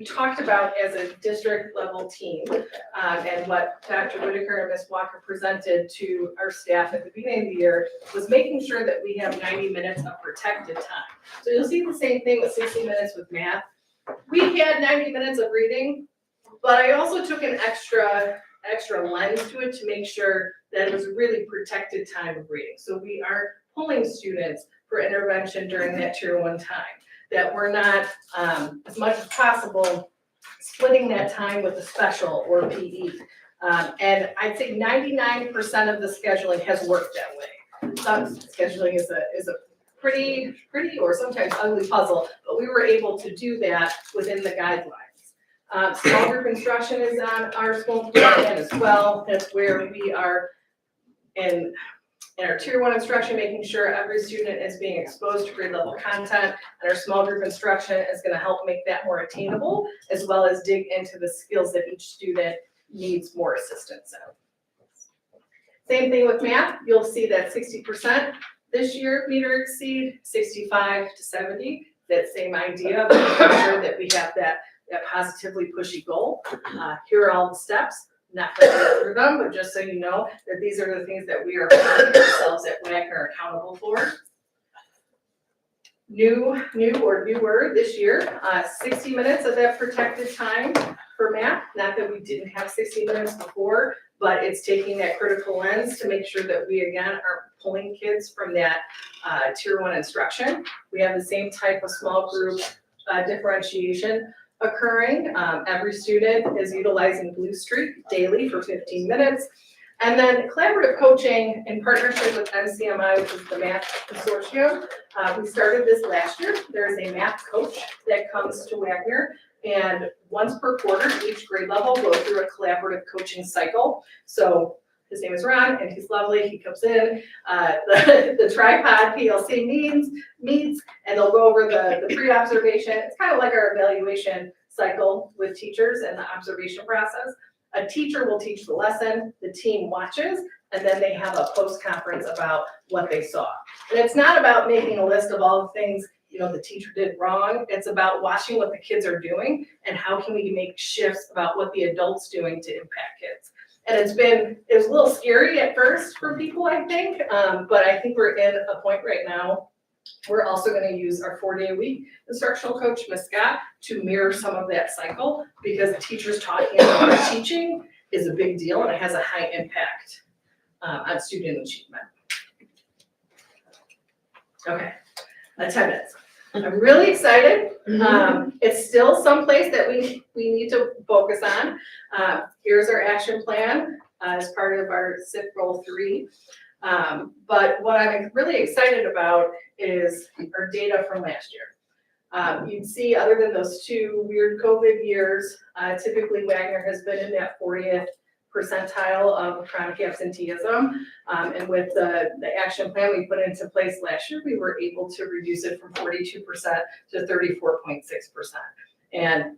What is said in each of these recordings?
we talked about as a district level team, and what Dr. Whitaker and Ms. Walker presented to our staff at the beginning of the year was making sure that we have 90 minutes of protected time. So you'll see the same thing with 60 minutes with math. We had 90 minutes of reading, but I also took an extra lens to it to make sure that it was really protected time of reading. So we are pulling students for intervention during that tier 1 time, that we're not, as much as possible, splitting that time with the special or PE. And I'd say 99% of the scheduling has worked that way. Some scheduling is a pretty or sometimes ugly puzzle, but we were able to do that within the guidelines. Small group instruction is on our school plan as well. That's where we are in our tier 1 instruction, making sure every student is being exposed to grade level content, and our small group instruction is going to help make that more attainable, as well as dig into the skills that each student needs more assistance in. Same thing with math. You'll see that 60% this year meet or exceed, 65 to 70. That same idea of making sure that we have that positively pushy goal. Here are all the steps. Not to go through them, but just so you know that these are the things that we are holding ourselves at Wagner accountable for. New or newer this year, 60 minutes of that protected time for math. Not that we didn't have 60 minutes before, but it's taking that critical lens to make sure that we, again, are pulling kids from that tier 1 instruction. We have the same type of small group differentiation occurring. Every student is utilizing Blue Streak daily for 15 minutes. And then collaborative coaching in partnership with NCMI, which is the Math Consortium. We started this last year. There's a math coach that comes to Wagner, and once per quarter, each grade level goes through a collaborative coaching cycle. So his name is Ron, and he's lovely. He comes in, the tripod PLC meets, and they'll go over the pre-observation. It's kind of like our evaluation cycle with teachers and the observation process. A teacher will teach the lesson, the team watches, and then they have a post-conference about what they saw. And it's not about making a list of all the things the teacher did wrong. It's about watching what the kids are doing and how can we make shifts about what the adult's doing to impact kids. And it was a little scary at first for people, I think, but I think we're in a point right now. We're also going to use our 4-day-a-week instructional coach, Ms. Scott, to mirror some of that cycle, because teachers talking about teaching is a big deal and it has a high impact on student achievement. Okay, attendance. I'm really excited. It's still someplace that we need to focus on. Here's our action plan as part of our SIP Goal 3. But what I'm really excited about is our data from last year. You'd see, other than those 2 weird COVID years, typically Wagner has been in that 40th percentile of chronic absenteeism. And with the action plan we put into place last year, we were able to reduce it from 42% to 34.6%. And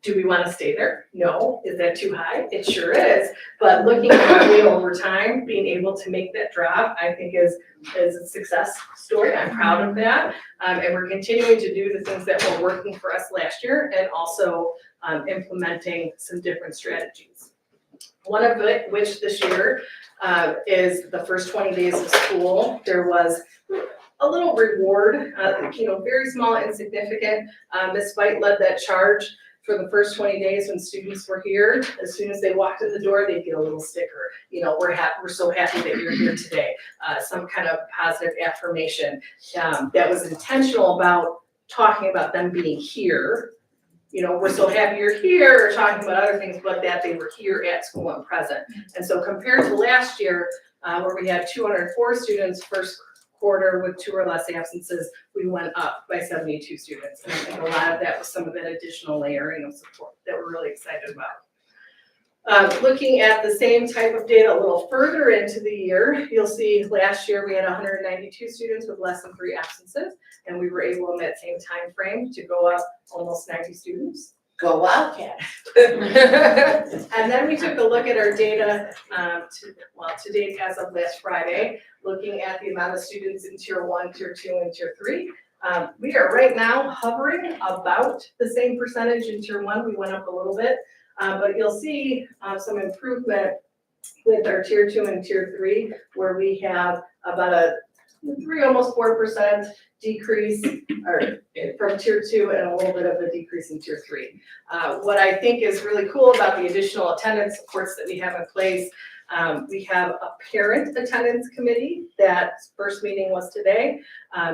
do we want to stay there? No. Is that too high? It sure is. But looking at it over time, being able to make that drop, I think is a success story. I'm proud of that. And we're continuing to do the things that were working for us last year, and also implementing some different strategies. One of which this year is the first 20 days of school. There was a little reward, very small, insignificant. Ms. White led that charge for the first 20 days when students were here. As soon as they walked in the door, they'd get a little sticker. We're so happy that you're here today. Some kind of positive affirmation that was intentional about talking about them being here. We're so happy you're here, or talking about other things, but that they were here at school and present. And so compared to last year, where we had 204 students first quarter with 2 or less absences, we went up by 72 students. And I think a lot of that was some of that additional layering of support that we're really excited about. Looking at the same type of data a little further into the year, you'll see last year we had 192 students with less than 3 absences, and we were able in that same time frame to go up almost 90 students. Go Wildcat. And then we took a look at our data to date as of last Friday, looking at the amount of students in Tier 1, Tier 2, and Tier 3. We are right now hovering about the same percentage in tier 1. We went up a little bit, but you'll see some improvement with our tier 2 and tier 3, where we have about a almost 4% decrease or from tier 2 and a little bit of a decrease in tier 3. What I think is really cool about the additional attendance supports that we have in place, we have a parent attendance committee. That first meeting was today.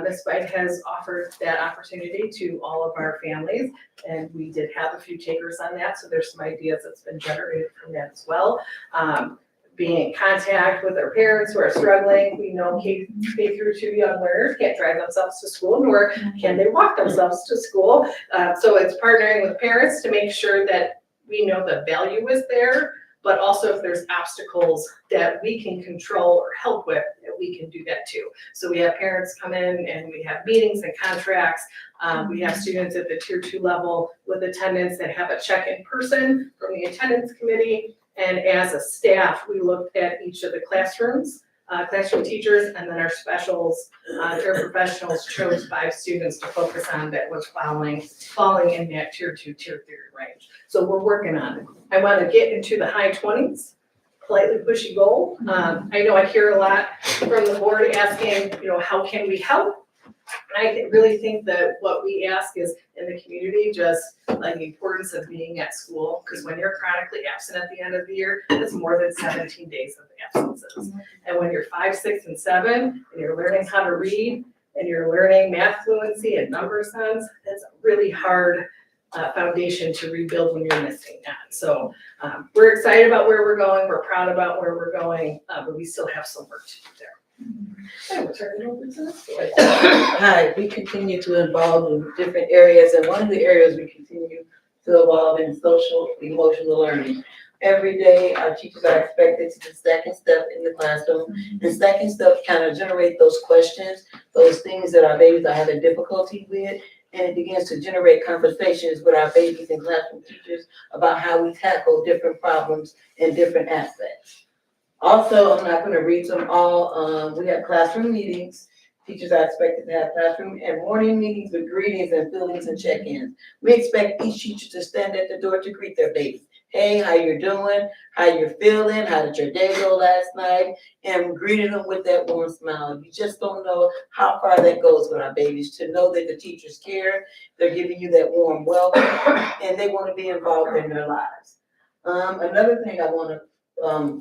Ms. White has offered that opportunity to all of our families, and we did have a few takers on that, so there's some ideas that's been generated from that as well. Being in contact with our parents who are struggling. We know K through 2 young learners can't drive themselves to school, nor can they walk themselves to school. So it's partnering with parents to make sure that we know the value is there, but also if there's obstacles that we can control or help with, that we can do that too. So we have parents come in and we have meetings and contracts. We have students at the tier 2 level with attendance that have a check-in person from the attendance committee. And as a staff, we looked at each of the classrooms, classroom teachers, and then our specials, paraprofessionals chose 5 students to focus on that was falling in that tier 2, tier 3 range. So we're working on it. I want to get into the high 20s, politely pushy goal. I know I hear a lot from the board asking, how can we help? I really think that what we ask is in the community, just like the importance of being at school, because when you're chronically absent at the end of the year, it's more than 17 days of absences. And when you're 5, 6, and 7, and you're learning how to read, and you're learning math fluency and number sense, that's a really hard foundation to rebuild when you're missing that. So we're excited about where we're going, we're proud about where we're going, but we still have some work to do there. I will turn it over to this. Hi, we continue to evolve in different areas, and one of the areas we continue to evolve in social emotional learning. Every day, our teachers are expected to do second step in the classroom. And second step kind of generate those questions, those things that our babies are having difficulty with, and it begins to generate conversations with our babies and classroom teachers about how we tackle different problems in different aspects. Also, I'm not going to read them all. We have classroom meetings. Teachers are expected to have classroom and morning meetings with greetings and feelings and check-ins. We expect each teacher to stand at the door to greet their babies. Hey, how you're doing? How you're feeling? How did your day go last night? And greeting them with that warm smile. You just don't know how far that goes with our babies, to know that the teachers care, they're giving you that warm welcome, and they want to be involved in their lives. Another thing I want to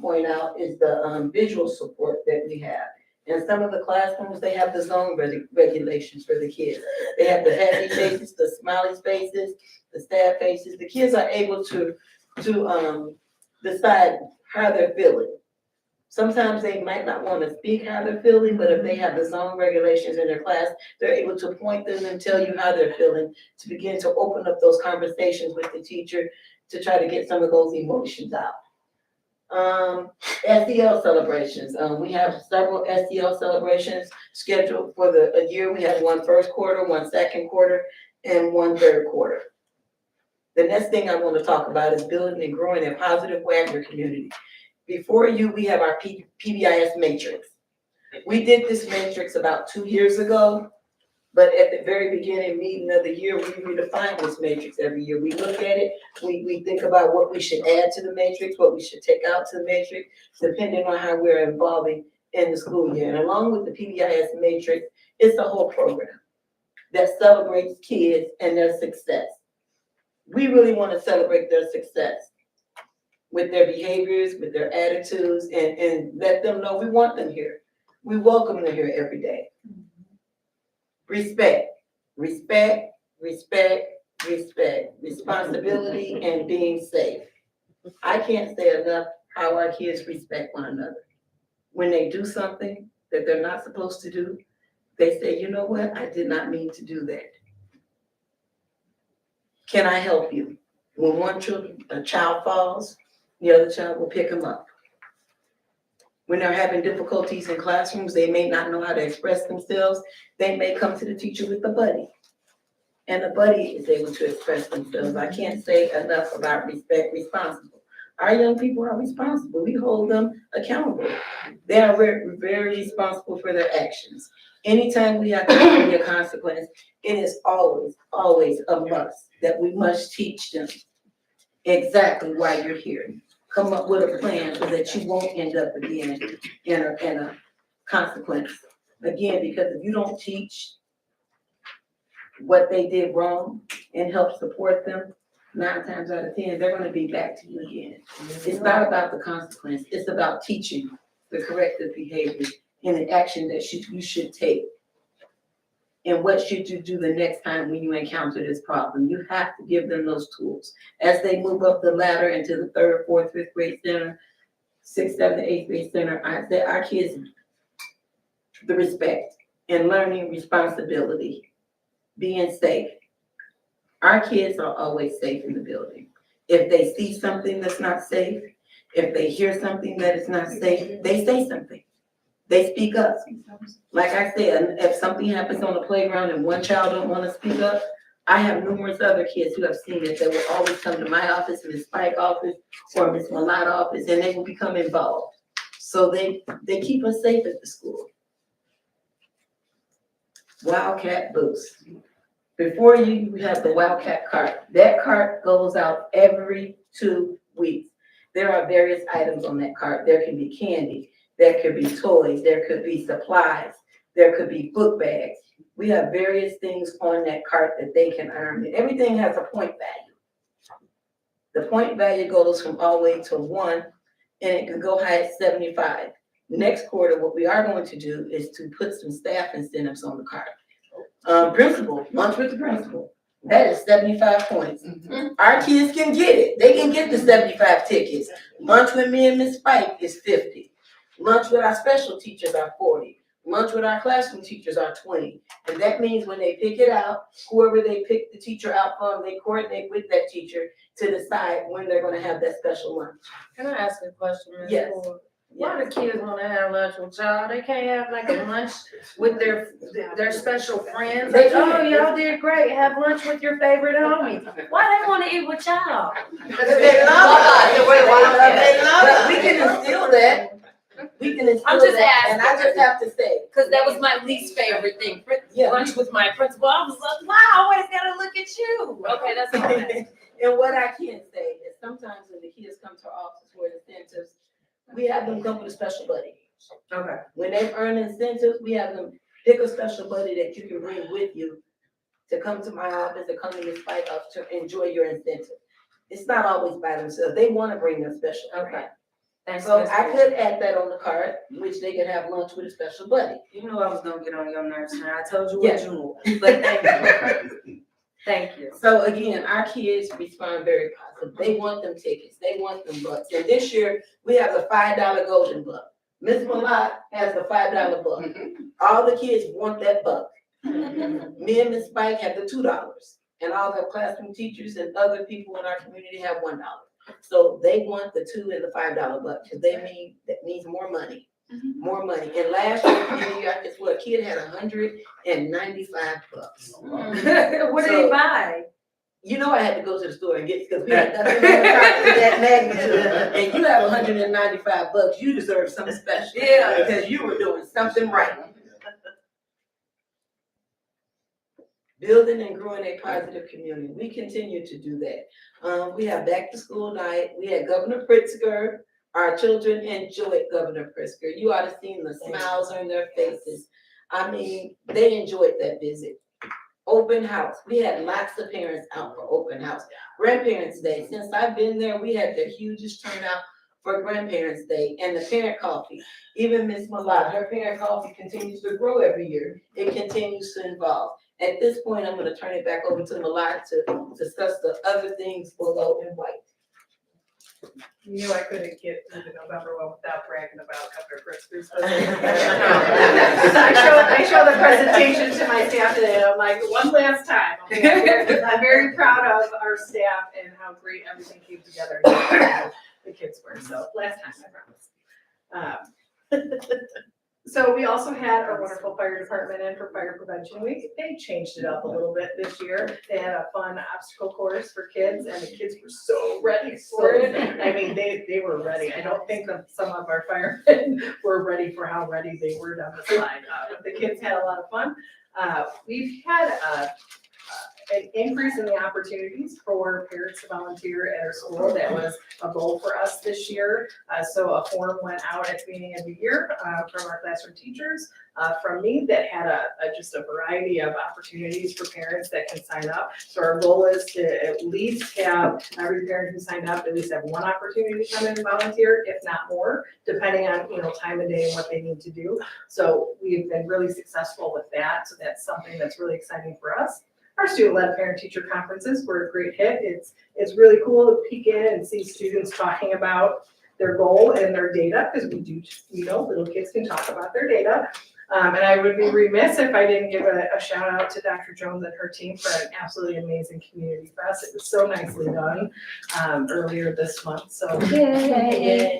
point out is the visual support that we have. In some of the classrooms, they have the zone regulations for the kids. They have the happy faces, the smiley faces, the sad faces. The kids are able to decide how they're feeling. Sometimes they might not want to speak how they're feeling, but if they have the zone regulations in their class, they're able to point them and tell you how they're feeling, to begin to open up those conversations with the teacher to try to get some of those emotions out. SEL celebrations. We have several SEL celebrations scheduled for a year. We have one first quarter, one second quarter, and one third quarter. The next thing I want to talk about is building and growing a positive Wagner community. Before you, we have our PBIS matrix. We did this matrix about 2 years ago, but at the very beginning meeting of the year, we redefine this matrix every year. We look at it, we think about what we should add to the matrix, what we should take out to the matrix, depending on how we're evolving in the school year. And along with the PBIS matrix, it's a whole program that celebrates kids and their success. We really want to celebrate their success with their behaviors, with their attitudes, and let them know we want them here. We welcome them here every day. Respect, respect, respect, respect, responsibility, and being safe. I can't say enough how our kids respect one another. When they do something that they're not supposed to do, they say, you know what, I did not mean to do that. Can I help you? When a child falls, the other child will pick them up. When they're having difficulties in classrooms, they may not know how to express themselves. They may come to the teacher with a buddy, and the buddy is able to express themselves. I can't say enough about respect, responsible. Our young people are responsible. We hold them accountable. They are very, very responsible for their actions. Anytime we have to give a consequence, it is always a must that we must teach them exactly why you're here. Come up with a plan so that you won't end up again in a consequence. Again, because if you don't teach what they did wrong and help support them, 9 times out of 10, they're gonna be back to you again. It's not about the consequence, it's about teaching the corrective behavior and the action that you should take. And what should you do the next time when you encounter this problem? You have to give them those tools. As they move up the ladder into the 3rd, 4th, 5th grade center, 6th, 7th, 8th grade center, I say our kids, the respect and learning responsibility, being safe. Our kids are always safe in the building. If they see something that's not safe, if they hear something that is not safe, they say something. They speak up. Like I said, if something happens on the playground and one child don't want to speak up, I have numerous other kids who have seen it that will always come to my office, Ms. Spike's office, or Ms. Malot's office, and they will become involved. So they keep us safe at the school. Wildcat Boost. Before you have the Wildcat cart. That cart goes out every 2 weeks. There are various items on that cart. There can be candy, there could be toys, there could be supplies, there could be book bags. We have various things on that cart that they can earn. And everything has a point value. The point value goes from all the way to 1, and it can go high at 75. Next quarter, what we are going to do is to put some staff incentives on the cart. Principal, lunch with the principal, that is 75 points. Our kids can get it. They can get the 75 tickets. Lunch with me and Miss Spike is 50. Lunch with our special teachers are 40. Lunch with our classroom teachers are 20. And that means when they pick it out, whoever they pick the teacher out from, they coordinate with that teacher to decide when they're gonna have that special lunch. Can I ask a question, Ms. Yes. Ford? Why do kids wanna have lunch with y'all? They can't have like a lunch with their special friends? They Like, oh, can. y'all did great, have lunch with your favorite homie. Why they wanna eat with y'all? They love us. But we can instill that. We can instill I'm just that, and I asking. just have to say, Cause that was my least favorite thing, Yeah. lunch with my principal, I was like, wow, I always gotta look at you. Okay, that's all right. and what I can say is sometimes when the kids come to our office for incentives, we have them come with a special buddy. Okay. When they earn incentives, we have them pick a special buddy that you can bring with you to come to my office, to come to Ms. Spike's office to enjoy your incentive. It's not always by themselves. They want to bring a special friend. Okay. Thanks, So Ms. I Ford. could add that on the card, which they could have lunch with a special buddy. You knew I was gonna get on your nerves, and I told you Yes. what you knew, but thank you. Thank you. So again, our kids respond very positive. They want them tickets, they want them bucks. And this year, we have the $5 golden buck. Ms. Malott has the $5 buck. All the kids want that buck. Me and Ms. Spike have the $2. And all the classroom teachers and other people in our community have $1. So they want the $2 and the $5 buck, because that means more money. More money. And last year, I guess what, a kid had $195. What did he buy? You know I had to go to the store and get, because we had nothing on the cart to that magnitude. And you have $195, you deserve something special. Yeah. Because you were doing something right. Building and growing a positive community. We continue to do that. We have back to school night. We had Governor Pritzker. Our children enjoyed Governor Pritzker. You ought to have seen the smiles on their faces. I mean, they enjoyed that visit. Open house. We had lots of parents out for open house. Grandparents' Day. Since I've been there, we had the hugest turnout for Grandparents' Day and the parent coffee. Even Ms. Malott, her parent coffee continues to grow every year. It continues to evolve. At this point, I'm gonna turn it back over to Malott to discuss the other things below in white. You knew I couldn't get through the November one without bragging about Governor Pritzker's. I show the presentation to my staff today, and I'm like, one last time. Okay, I'm very proud of our staff and how great everything came together. The kids were, so last time, I promise. So we also had our wonderful fire department in for Fire Prevention Week. They changed it up a little bit this year. They had a fun obstacle course for kids, and the kids were so ready for supported. I mean, they were ready. I don't think that some of our firemen were ready for how ready they were down the slide. But the kids had a lot of fun. We've had an increase in the opportunities for parents to volunteer at our school. That was a goal for us this year. So a form went out at the beginning of the year from our classroom teachers, from me, that had just a variety of opportunities for parents that can sign up. So our goal is to at least have every parent who signed up at least have one opportunity to come in and volunteer, if not more, depending on, time of day and what they need to do. So we've been really successful with that. So that's something that's really exciting for us. Our student-led parent-teacher conferences were a great hit. It's really cool to peek in and see students talking about their goal and their data, because we know little kids can talk about their data. And I would be remiss if I didn't give a shout out to Dr. Jones and her team for an absolutely amazing community fest. It was so nicely done earlier this month. So Yay.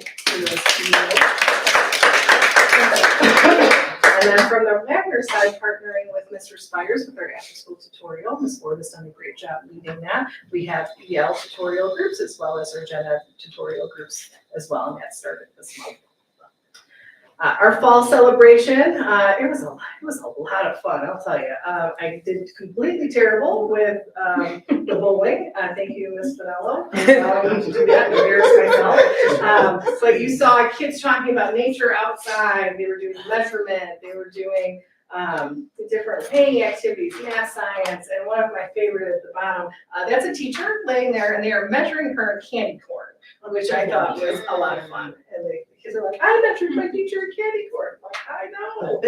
And then from the Wagner side, partnering with Mr. Spires with our after-school tutorial. Ms. Ford has done a great job leading that. We have EL tutorial groups as well as our Gen Ed tutorial groups as well, and that started this month. Our fall celebration, it was a lot of fun, I'll tell you. I did completely terrible with the bowling. Thank you, Ms. Finello. To do that, embarrass myself. But you saw kids talking about nature outside. They were doing measurement. They were doing different painting activities, math, science, and one of my favorite at the bottom. That's a teacher laying there, and they are measuring her candy corn, which I thought was a lot of fun. And the kids are like, I measured my teacher a candy corn. I'm like, I know.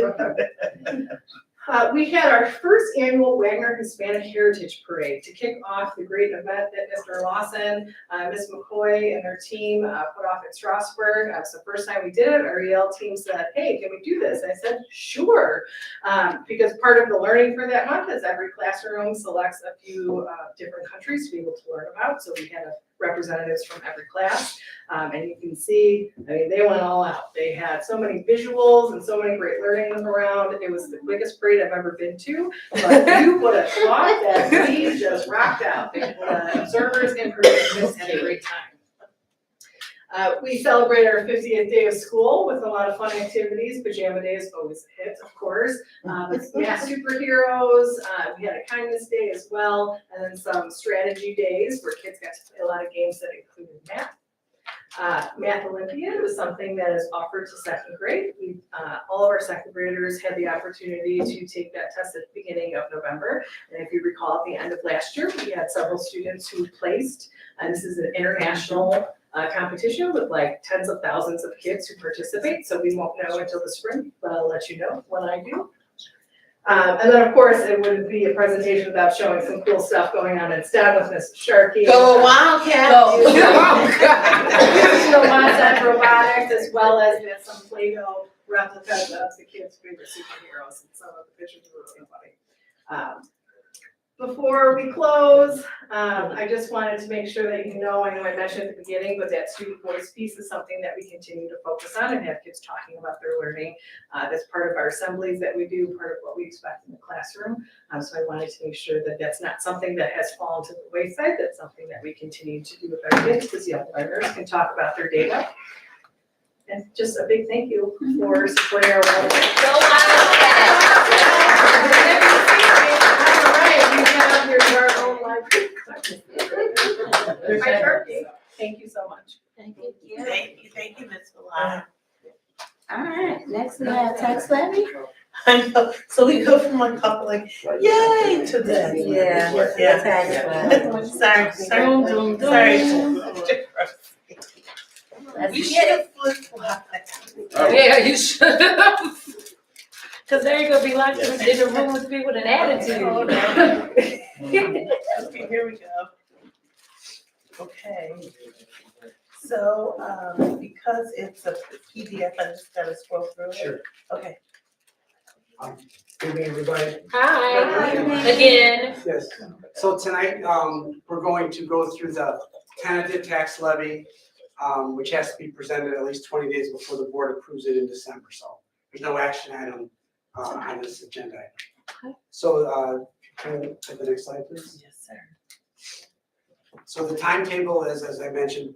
We had our first annual Wagner Hispanic Heritage Parade to kick off the great event that Mr. Lawson, Ms. McCoy, and their team put off at Strasburg. It's the first time we did it. Our EL team said, hey, can we do this? I said, sure. Because part of the learning for that month is every classroom selects a few different countries to be able to learn about. So we had representatives from every class. And you can see, I mean, they went all out. They had so many visuals and so many great learning around. It was the quickest parade I've ever been to. But you would have thought that we just rocked out. The observers and participants had a great time. We celebrated our 50th day of school with a lot of fun activities. Pajama day is always a hit, of course. Math superheroes. We had a kindness day as well. And then some strategy days where kids got to play a lot of games that included math. Math Olympiad was something that is offered to second grade. All of our second graders had the opportunity to take that test at the beginning of November. And if you recall, at the end of last year, we had several students who placed. And this is an international competition with like tens of thousands of kids who participate. So we won't know until the spring, but I'll let you know when I do. And then, of course, it wouldn't be a presentation without showing some cool stuff going on in STEM with Ms. Sharkey. Go Wildcat! Using the Wildcat robotics, as well as we had some Play-Doh replicas of the kids' favorite superheroes, and some of the pictures were really funny. Before we close, I just wanted to make sure that you know, I know I mentioned at the beginning, but that student voice piece is something that we continue to focus on and have kids talking about their learning. That's part of our assemblies that we do, part of what we expect in the classroom. So I wanted to make sure that that's not something that has fallen to the wayside. That's something that we continue to do with our kids, because young learners can talk about their data. And just a big thank you for supporting our wellness. Go Wildcats! Here's our own library. My turkey. Thank you so much. Thank you. Thank you, Ms. Bilal. All right, next we have tax levy. I know, so we go from one couple like, yay, to this. Yeah, tax levy. Sorry. Let's We get should it. have flip-flopped. Yeah, you should have. Cause there you go, be like, in a room with people with an attitude. Okay, here we go. Okay. So, because it's a PDF, I just gotta scroll through it. Sure. Okay. Good evening, everybody. Hi, again. Yes, so tonight, we're going to go through the tentative tax levy, which has to be presented at least 20 days before the board approves it in December, so there's no action item on this agenda item. So, can I have the next slide, please? Yes, sir. So the timetable is, as I mentioned,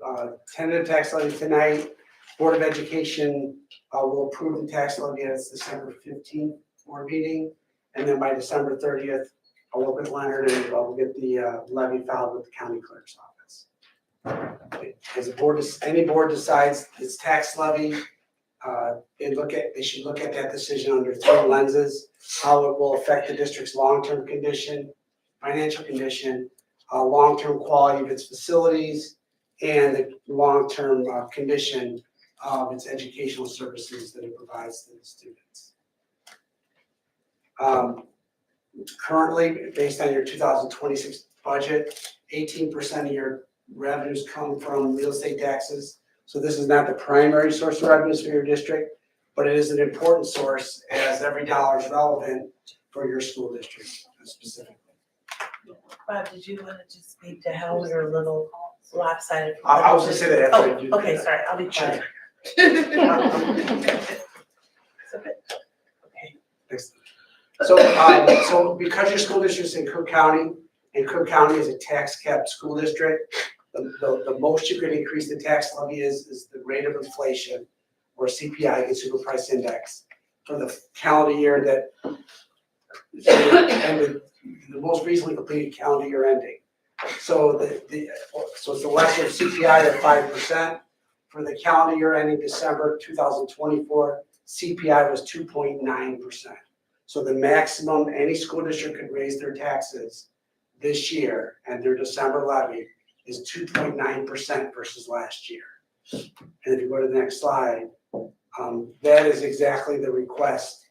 tentative tax levy tonight. Board of Education will approve the tax levy at its December 15th board meeting. And then by December 30th, I'll work with Leonard and we'll get the levy filed with the county clerk's office. As a board, any board decides its tax levy, they should look at that decision under 3 lenses: how it will affect the district's long-term condition, financial condition, long-term quality of its facilities, and the long-term condition of its educational services that it provides to the students. Currently, based on your 2026 budget, 18% of your revenues come from real estate taxes. So this is not the primary source of revenues for your district, but it is an important source as every dollar is relevant for your school district specifically. Bob, did you want to just speak to how we were a little lopsided? I was gonna say that after I do Oh, okay, that. sorry, I'll be quiet. Next. So, so because your school district is in Cook County, and Cook County is a tax capped school district, the most you can increase the tax levy is the rate of inflation, or CPI, Consumer Price Index, for the calendar year that ended, the most recently completed calendar year ending. So so it's the lesser CPI at 5%. For the calendar year ending December 2024, CPI was 2.9%. So the maximum any school district could raise their taxes this year and their December levy is 2.9% versus last year. And if you go to the next slide, that is exactly the request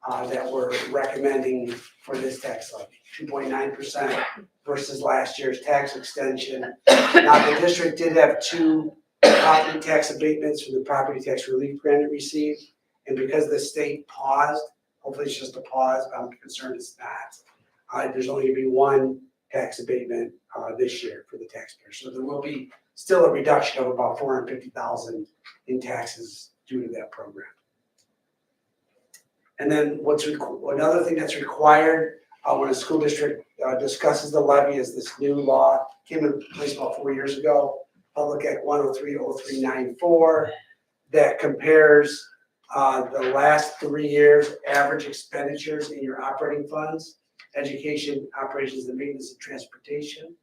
that we're recommending for this tax levy, 2.9% versus last year's tax extension. Now, the district did have 2 property tax abatements from the property tax relief grant it received. And because the state paused, hopefully it's just a pause, but I'm concerned it's not. There's only gonna be 1 tax abatement this year for the taxpayers. So there will be still a reduction of about $450,000 in taxes due to that program. And then another thing that's required when a school district discusses the levy is this new law, came into place about 4 years ago, Public Act 1030394, that compares the last 3 years' average expenditures in your operating funds, education, operations and maintenance and transportation,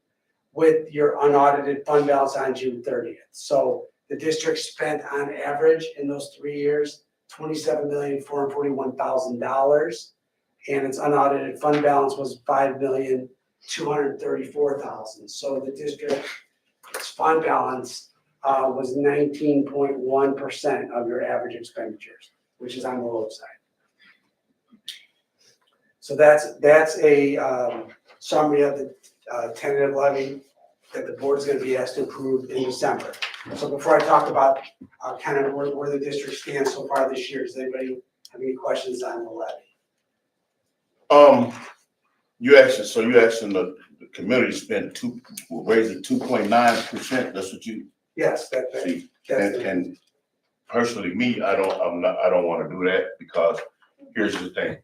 with your unaudited fund balance on June 30th. So the district spent on average in those 3 years, $27,441,000, and its unaudited fund balance was $5,234,000. So the district's fund balance was 19.1% of your average expenditures, which is on the low side. So that's a summary of the tentative levy that the board's going to be asked to approve in December. So before I talk about kind of where the district stands so far this year, does anybody have any questions on the levy? You asking the community to spend raising 2.9%, that's what you Yes, see. that's And personally, me, I don't wanna do that, because here's the thing.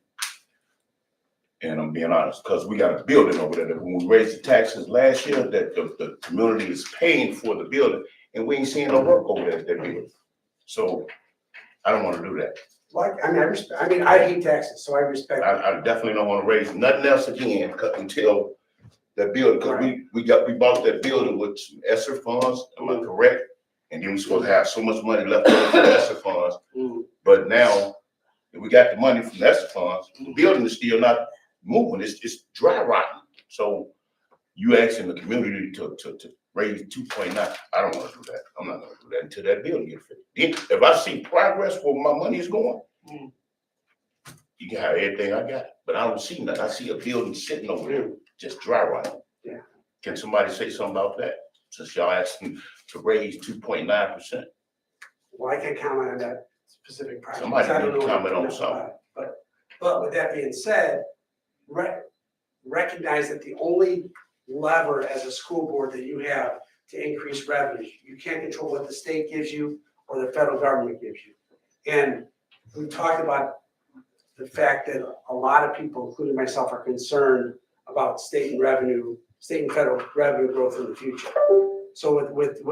And I'm being honest, because we got a building over there that when we raised the taxes last year, that the community is paying for the building, and we ain't seeing no work over there at that building. So I don't wanna do that. like, I hate taxes, so I respect. I definitely don't wanna raise nothing else again until that building, because we bought that building with some ESSER funds, am I correct? And then we supposed to have so much money left over for the ESSER funds, but now that we got the money from the ESSER funds, the building is still not moving, it's dry rotten. So you asking the community to raise 2.9, I don't wanna do that, I'm not gonna do that until that building gets fixed. If I see progress where my money is going, you can have everything I got, but I don't see nothing, I see a building sitting over there, just dry rotten. Yeah. Can somebody say something about that, since y'all asking to raise 2.9%? Well, I can't comment on that specific project. Somebody I don't need to know comment on enough something. about it. But with that being said, recognize that the only lever as a school board that you have to increase revenue, you can't control what the state gives you or the federal government gives you. And we talked about the fact that a lot of people, including myself, are concerned about state and revenue state and federal revenue growth in the future. So with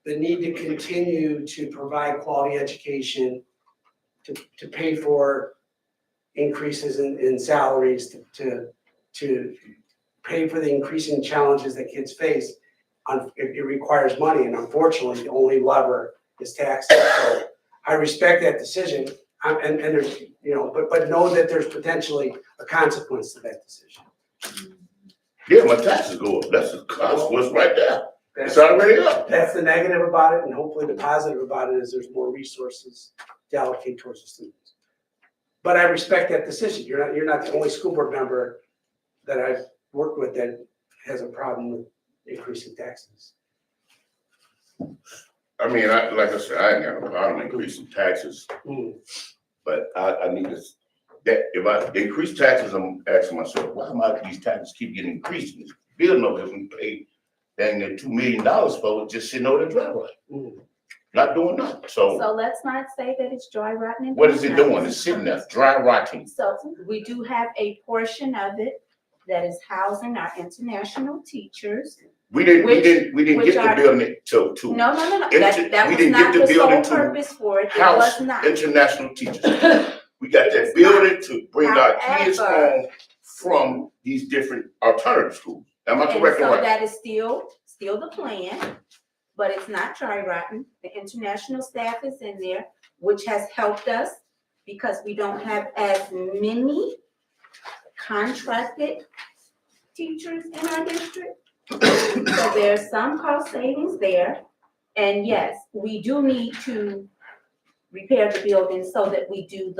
the need to continue to provide quality education, to pay for increases in salaries, to pay for the increasing challenges that kids face, it requires money, and unfortunately, the only lever is taxes. So I respect that decision, and there's, but know that there's potentially a consequence to that decision. Yeah, my taxes go up, that's the consequence right there. It's That's, already up. that's the negative about it, and hopefully the positive about it is there's more resources to allocate towards the students. But I respect that decision. You're not the only school board member that I've worked with that has a problem with increasing taxes. I mean, like I said, I ain't got no problem increasing taxes, Mm. but I need to, that, if I increase taxes, I'm asking myself, why am I, these taxes keep getting increased? This bill number we paid, dang near $2 million for it, just sitting over the driveway, Mm. not doing nothing. So So let's not say that it's dry rotting. and what is it nothing. doing? It's sitting there, dry rotting. So we do have a portion of it that is housing our international teachers. We didn't Which get the are- building to No, we that was didn't not get the the sole building to purpose for it. It house was not. international teachers. We got that It's building to bring our kids However- home from these different alternative schools. Am I And correct or so right? that is still the plan, but it's not dry rotting. The international staff is in there, which has helped us because we don't have as many contracted teachers in our district. So there's some cost savings there. And yes, we do need to repair the building so that we do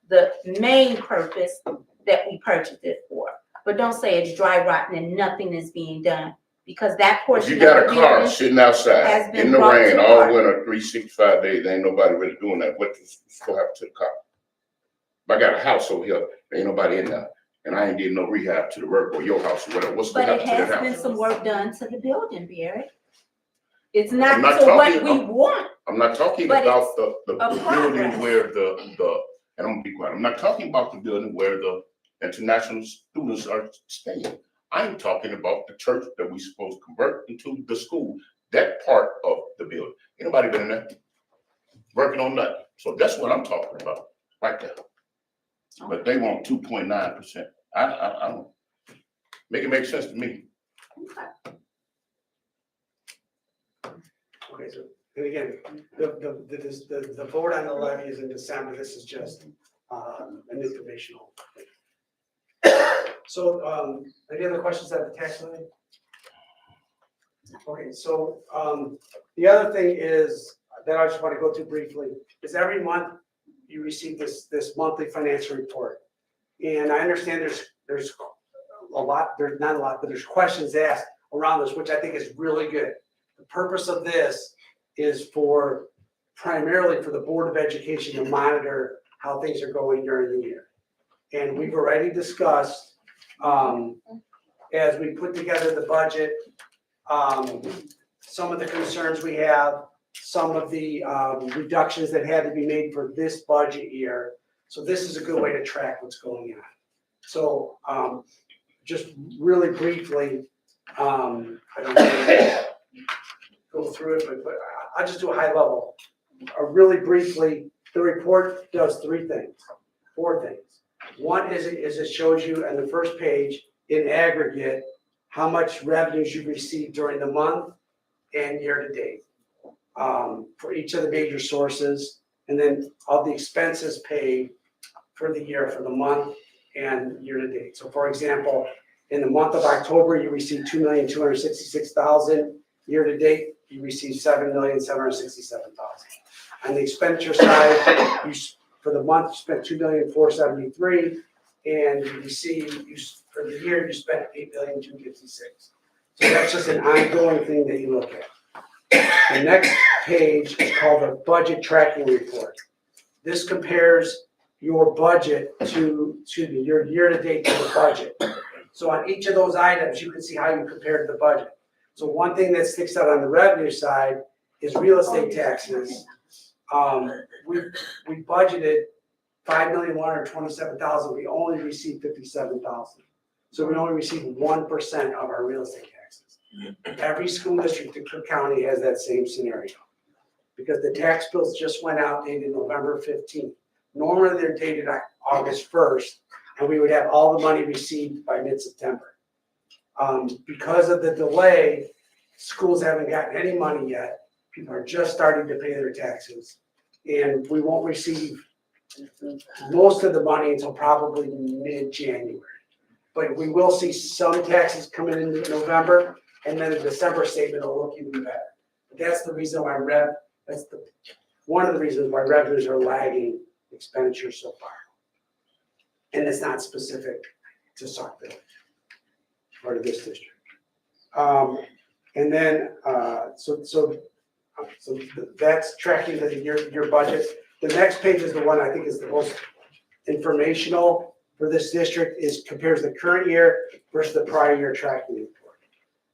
the main purpose that we purchased it for. But don't say it's dry rotten and nothing is being done, because that If portion you of the got a car building sitting has outside been in the brought rain to all market. winter, 365 days, ain't nobody really doing that. What's gonna happen to the car? I got a house over here, ain't nobody in there, and I ain't did no rehab to the work or your house or whatever. What's gonna But it happen to has that been house? some work done to the building, Barrett. It's I'm not not to what talking- we want. I'm not talking But about the a building progress. where the, and I'm gonna be quiet, I'm not talking about the building where the international students are staying. I'm talking about the church that we supposed to convert into the school, that part of the building. Anybody been in there? Working on nothing. So that's what I'm talking about, right there. But they want 2.9%. I don't, make it make sense to me. Okay, so, and again, the vote on the levy is in December, this is just, an informational thing. So, any other questions on the tax levy? Okay, so, the other thing is, that I just want to go through briefly, is every month you receive this monthly financial report. And I understand there's a lot, there's not a lot, but there's questions asked around this, which I think is really good. The purpose of this is primarily for the Board of Education to monitor how things are going during the year. And we've already discussed, as we put together the budget, some of the concerns we have, some of the reductions that had to be made for this budget year. So this is a good way to track what's going on. So just really briefly, I don't want to go through it, but I'll just do a high level. Really briefly, the report does four things. One is it shows you on the first page in aggregate how much revenues you've received during the month and year to date for each of the major sources, and then all the expenses paid for the year, for the month and year to date. So for example, in the month of October, you received $2,266,000. Year to date, you received $7,767,000. On the expenditure side, for the month, you spent $2,473,000, and you received, for the year, you spent $8,256,000. So that's just an ongoing thing that you look at. The next page is called the budget tracking report. This compares your budget your year-to-date to the budget. So on each of those items, you can see how you compare to the budget. So one thing that sticks out on the revenue side is real estate taxes. We budgeted $5,127,000, we only received $57,000. So we only receive 1% of our real estate taxes. Every school district in Cook County has that same scenario. Because the tax bills just went out dated November 15th. Normally they're dated August 1st, and we would have all the money received by mid-September. Because of the delay, schools haven't gotten any money yet. People are just starting to pay their taxes. And we won't receive most of the money until probably mid-January. But we will see some taxes coming in November, and then the December statement will look even better. But that's the reason why one of the reasons why revenues are lagging expenditures so far. And it's not specific to Sauk Village or to this district. And then, so that's tracking your budget. The next page is the one I think is the most informational for this district, is compares the current year versus the prior year tracking report.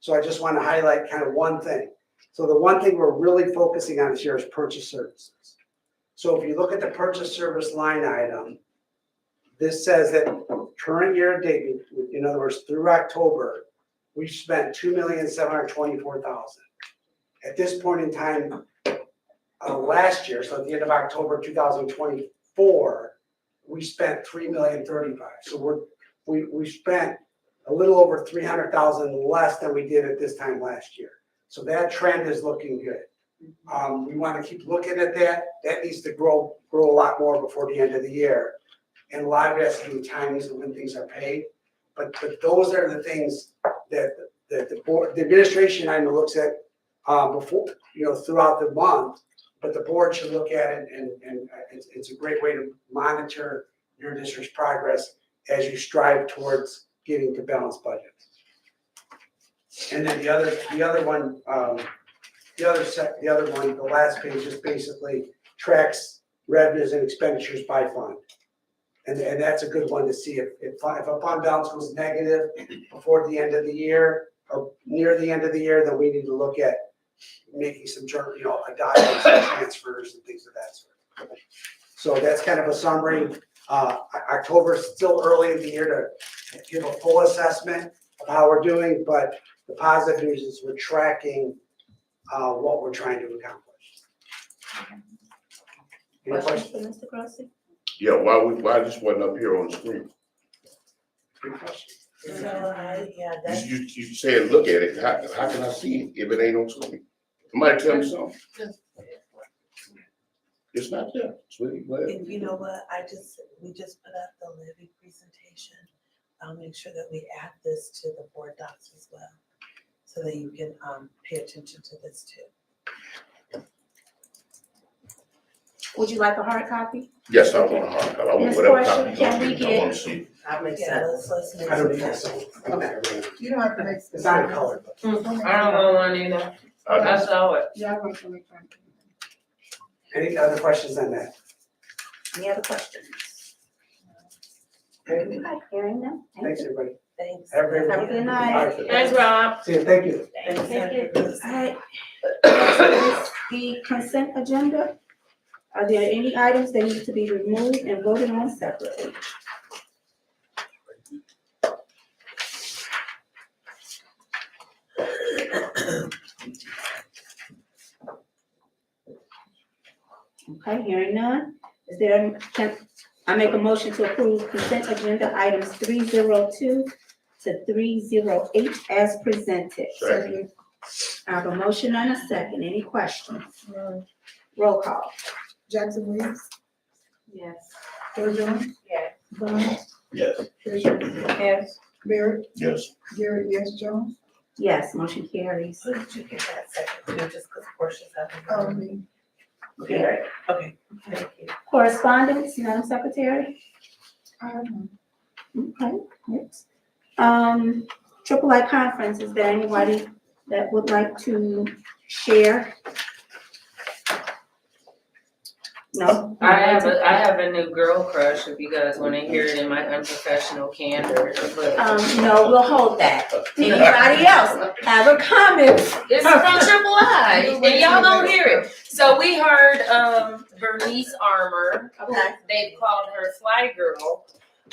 So I just want to highlight kind of one thing. So the one thing we're really focusing on this year is purchase services. So if you look at the purchase service line item, this says that current year date, in other words, through October, we've spent $2,724,000. At this point in time, last year, so at the end of October 2024, we spent $3,035,000. So we spent a little over $300,000 less than we did at this time last year. So that trend is looking good. We want to keep looking at that. That needs to grow a lot more before the end of the year. And a lot of it has to do with timings and when things are paid. But those are the things that the board, the administration, I know, looks at before, throughout the month. But the board should look at it, and it's a great way to monitor your district's progress as you strive towards getting to balanced budgets. And then the other one, the last page just basically tracks revenues and expenditures by fund. And that's a good one to see if a fund balance goes negative before the end of the year or near the end of the year, then we need to look at making some, adopting some transfers and things of that sort. So that's kind of a summary. October is still early in the year to give a full assessment of how we're doing, but the positive news is we're tracking what we're trying to accomplish. Any questions? Questions for Mr. Grossi? Yeah, why this wasn't up here on the screen? Good question. So, that's. You said, look at it, how can I see it if it ain't on screen? Somebody tell me something. It's not there, sweetie, go ahead. And you know what, we just put up the levy presentation. I'll make sure that we add this to the board docs as well, so that you can, pay attention to this too. Would you like a hard copy? Yes, I want a hard copy, I want Ms. whatever Portia, copy can we you get- want to see. I'll make let's make I don't need some that, so. You don't have to make. It's not in color, but. I don't want one either. I saw it. Yeah, I'm gonna make one. Any other questions on that? Any other questions? Okay, Okay, hearing none. thanks, everybody. Thanks. Have a Have a good night. All right. Thanks, Rob. See you, thank you. Thanks, Andrew. Alright. Next is the consent agenda. Are there any items that need to be removed and voted on separately? Okay, hearing none. Is there, I make a motion to approve consent agenda items 302 to 308 as presented. Second. I have a motion and a second. Any questions? Roll call. Jackson Williams, Yes. Joe Jones. Yes. Vaughn, Yes. Fisher, Yes. Barrett, Yes. Garrett, yes, Jones. Yes, motion carries. So did you get that second too, just because Portia's having. Me. Carried. Okay, thank you. Correspondence, Madam Secretary? Okay, next. Triple I conference, is there anybody that would like to share? No? I have a new girl crush, if you guys wanna hear it in my unprofessional candor, but No, we'll hold that. Anybody else have a comment? it's from Triple I, and y'all don't hear it. So we heard, Bernice Armour, Okay. they called her Fly Girl.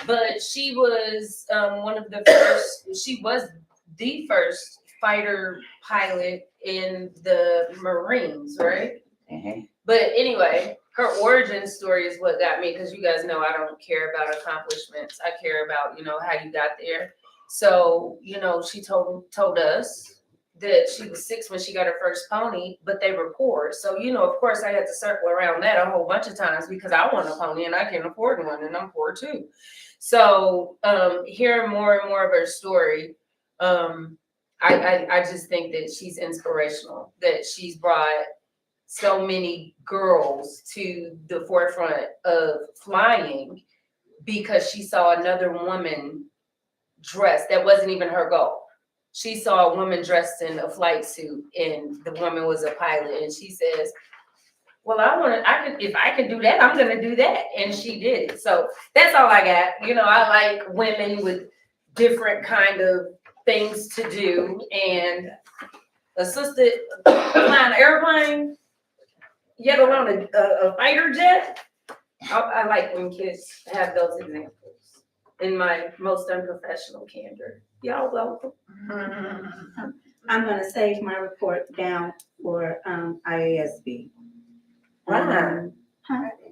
but she was one of the first. She was the first fighter pilot in the Marines, right? Mhm. But anyway, her origin story is what got me, because you guys know I don't care about accomplishments. I care about, how you got there. So, she told us that she was 6 when she got her first pony, but they were poor. So, of course I had to circle around that a whole bunch of times because I want a pony and I can't afford one and I'm poor too. So, hearing more and more of her story, I just think that she's inspirational, that she's brought so many girls to the forefront of flying because she saw another woman dressed. That wasn't even her goal. She saw a woman dressed in a flight suit and the woman was a pilot, and she says, well, if I can do that, I'm gonna do that. And she did it. So that's all I got. I like women with different kind of things to do, and assisted flying an airplane, yet alone a fighter jet. I like when kids have those examples in my most unprofessional candor. Y'all welcome. I'm gonna save my report down for, IASB. Wow.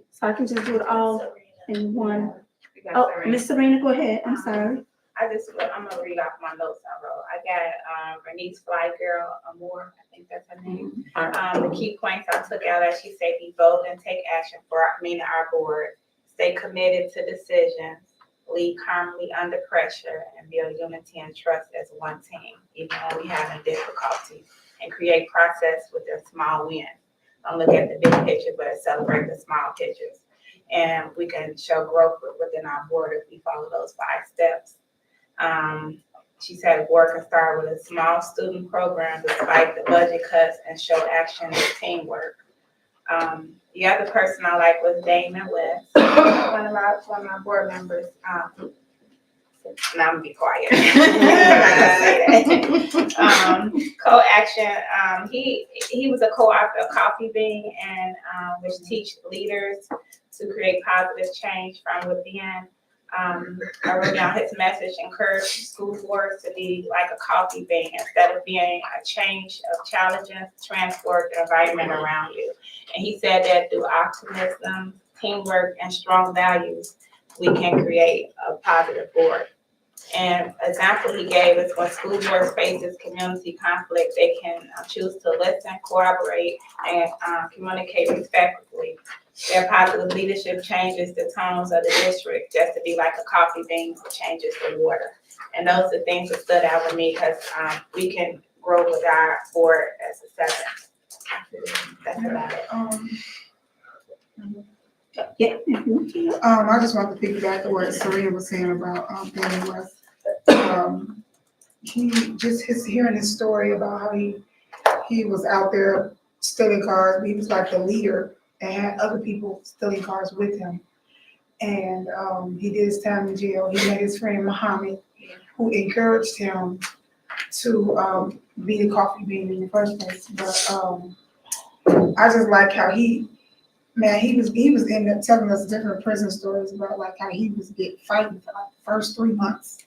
So I can just do it all in one. Oh, Miss Serena, go ahead. I'm sorry. I'm gonna read off my notes I wrote. I got Bernice Fly Girl Amour, I think that's her name. The key points I took out, as she said, be bold and take action for our board. Stay committed to decisions, lead calmly under pressure, and build unity and trust as one team, even when we having difficulties, and create process with their small wins. Don't look at the big picture, but celebrate the small pictures. And we can show growth within our board if we follow those 5 steps. She said work and start with a small student program despite the budget cuts and show action and teamwork. The other person I like was Damon West, one of my board members. Now I'm gonna be quiet. Co-action. He was a co-author of Coffee Bean, and which teach leaders to create positive change from within. I wrote down his message: encourage school boards to be like a coffee bean instead of being a change of challenges, transform the environment around you. And he said that through optimism, teamwork, and strong values, we can create a positive board. And example he gave is when school boards faces community conflict, they can choose to listen, cooperate, and communicate respectfully. Their positive leadership changes the tones of the district just to be like a coffee bean changes the water. And those are things that stood out with me because we can grow with our board as a 7. That's about it. Yeah. I just want to piggyback to what Serena was saying about Danny West. Hearing his story about how he was out there stealing cars, he was like the leader and had other people stealing cars with him. And he did his time in jail. He met his friend Muhammad, who encouraged him to be the coffee bean in the first place. But I just like how he was in there telling us different prison stories about like how he was fighting for like the first 3 months,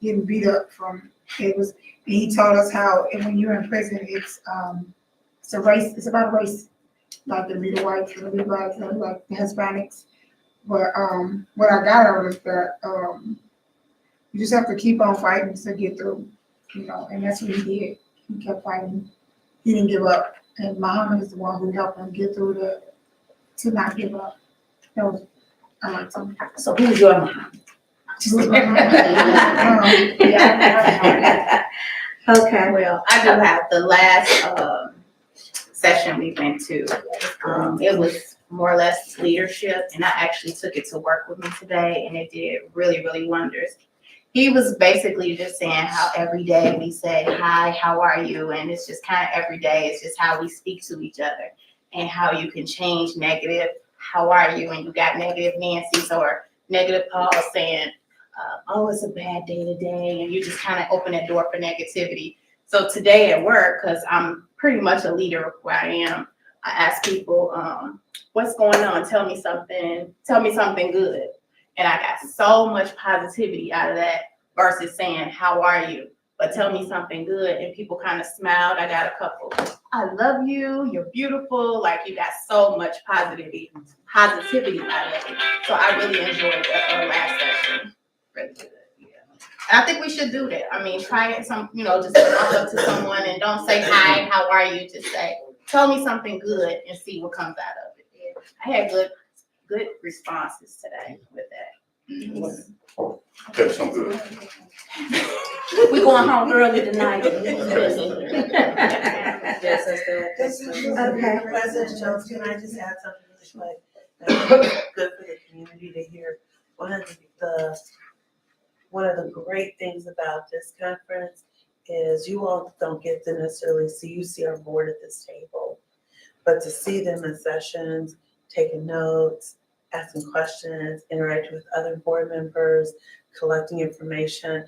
getting beat up from it was. And he told us how when you're in prison, it's a race. It's about race, like the white whites and the blacks and like the Hispanics. But what I got out is that you just have to keep on fighting to get through, and that's what he did. He kept fighting. He didn't give up, and Muhammad is the one who helped him get through to not give up. I like something. So who's your mom? Okay. Well, I do have the last session we went to. It was more or less leadership, and I actually took it to work with me today, and it did really, really wonders. He was basically just saying how every day we say, hi, how are you? And it's just kind of every day, it's just how we speak to each other and how you can change negative, how are you? And you got negative Nancy's or negative Paul saying, oh, it's a bad day today. And you just kind of open that door for negativity. So today at work, because I'm pretty much a leader where I am, I ask people, what's going on? Tell me something good. And I got so much positivity out of that versus saying, how are you? But tell me something good. And people kind of smiled. I got a couple, I love you, you're beautiful. Like you got so much positivity out of it. So I really enjoyed the last session. Really good, yeah. And I think we should do that. I mean, try it just walk up to someone and don't say hi, how are you? Just say, tell me something good and see what comes out of it. I had good responses today with that. That's some good. We going home early tonight. Okay. President Jones, can I just add something really quick? I think it's good for the community to hear. One of the great things about this conference is you all don't get to necessarily see our board at this table, but to see them in sessions, taking notes, asking questions, interacting with other board members, collecting information.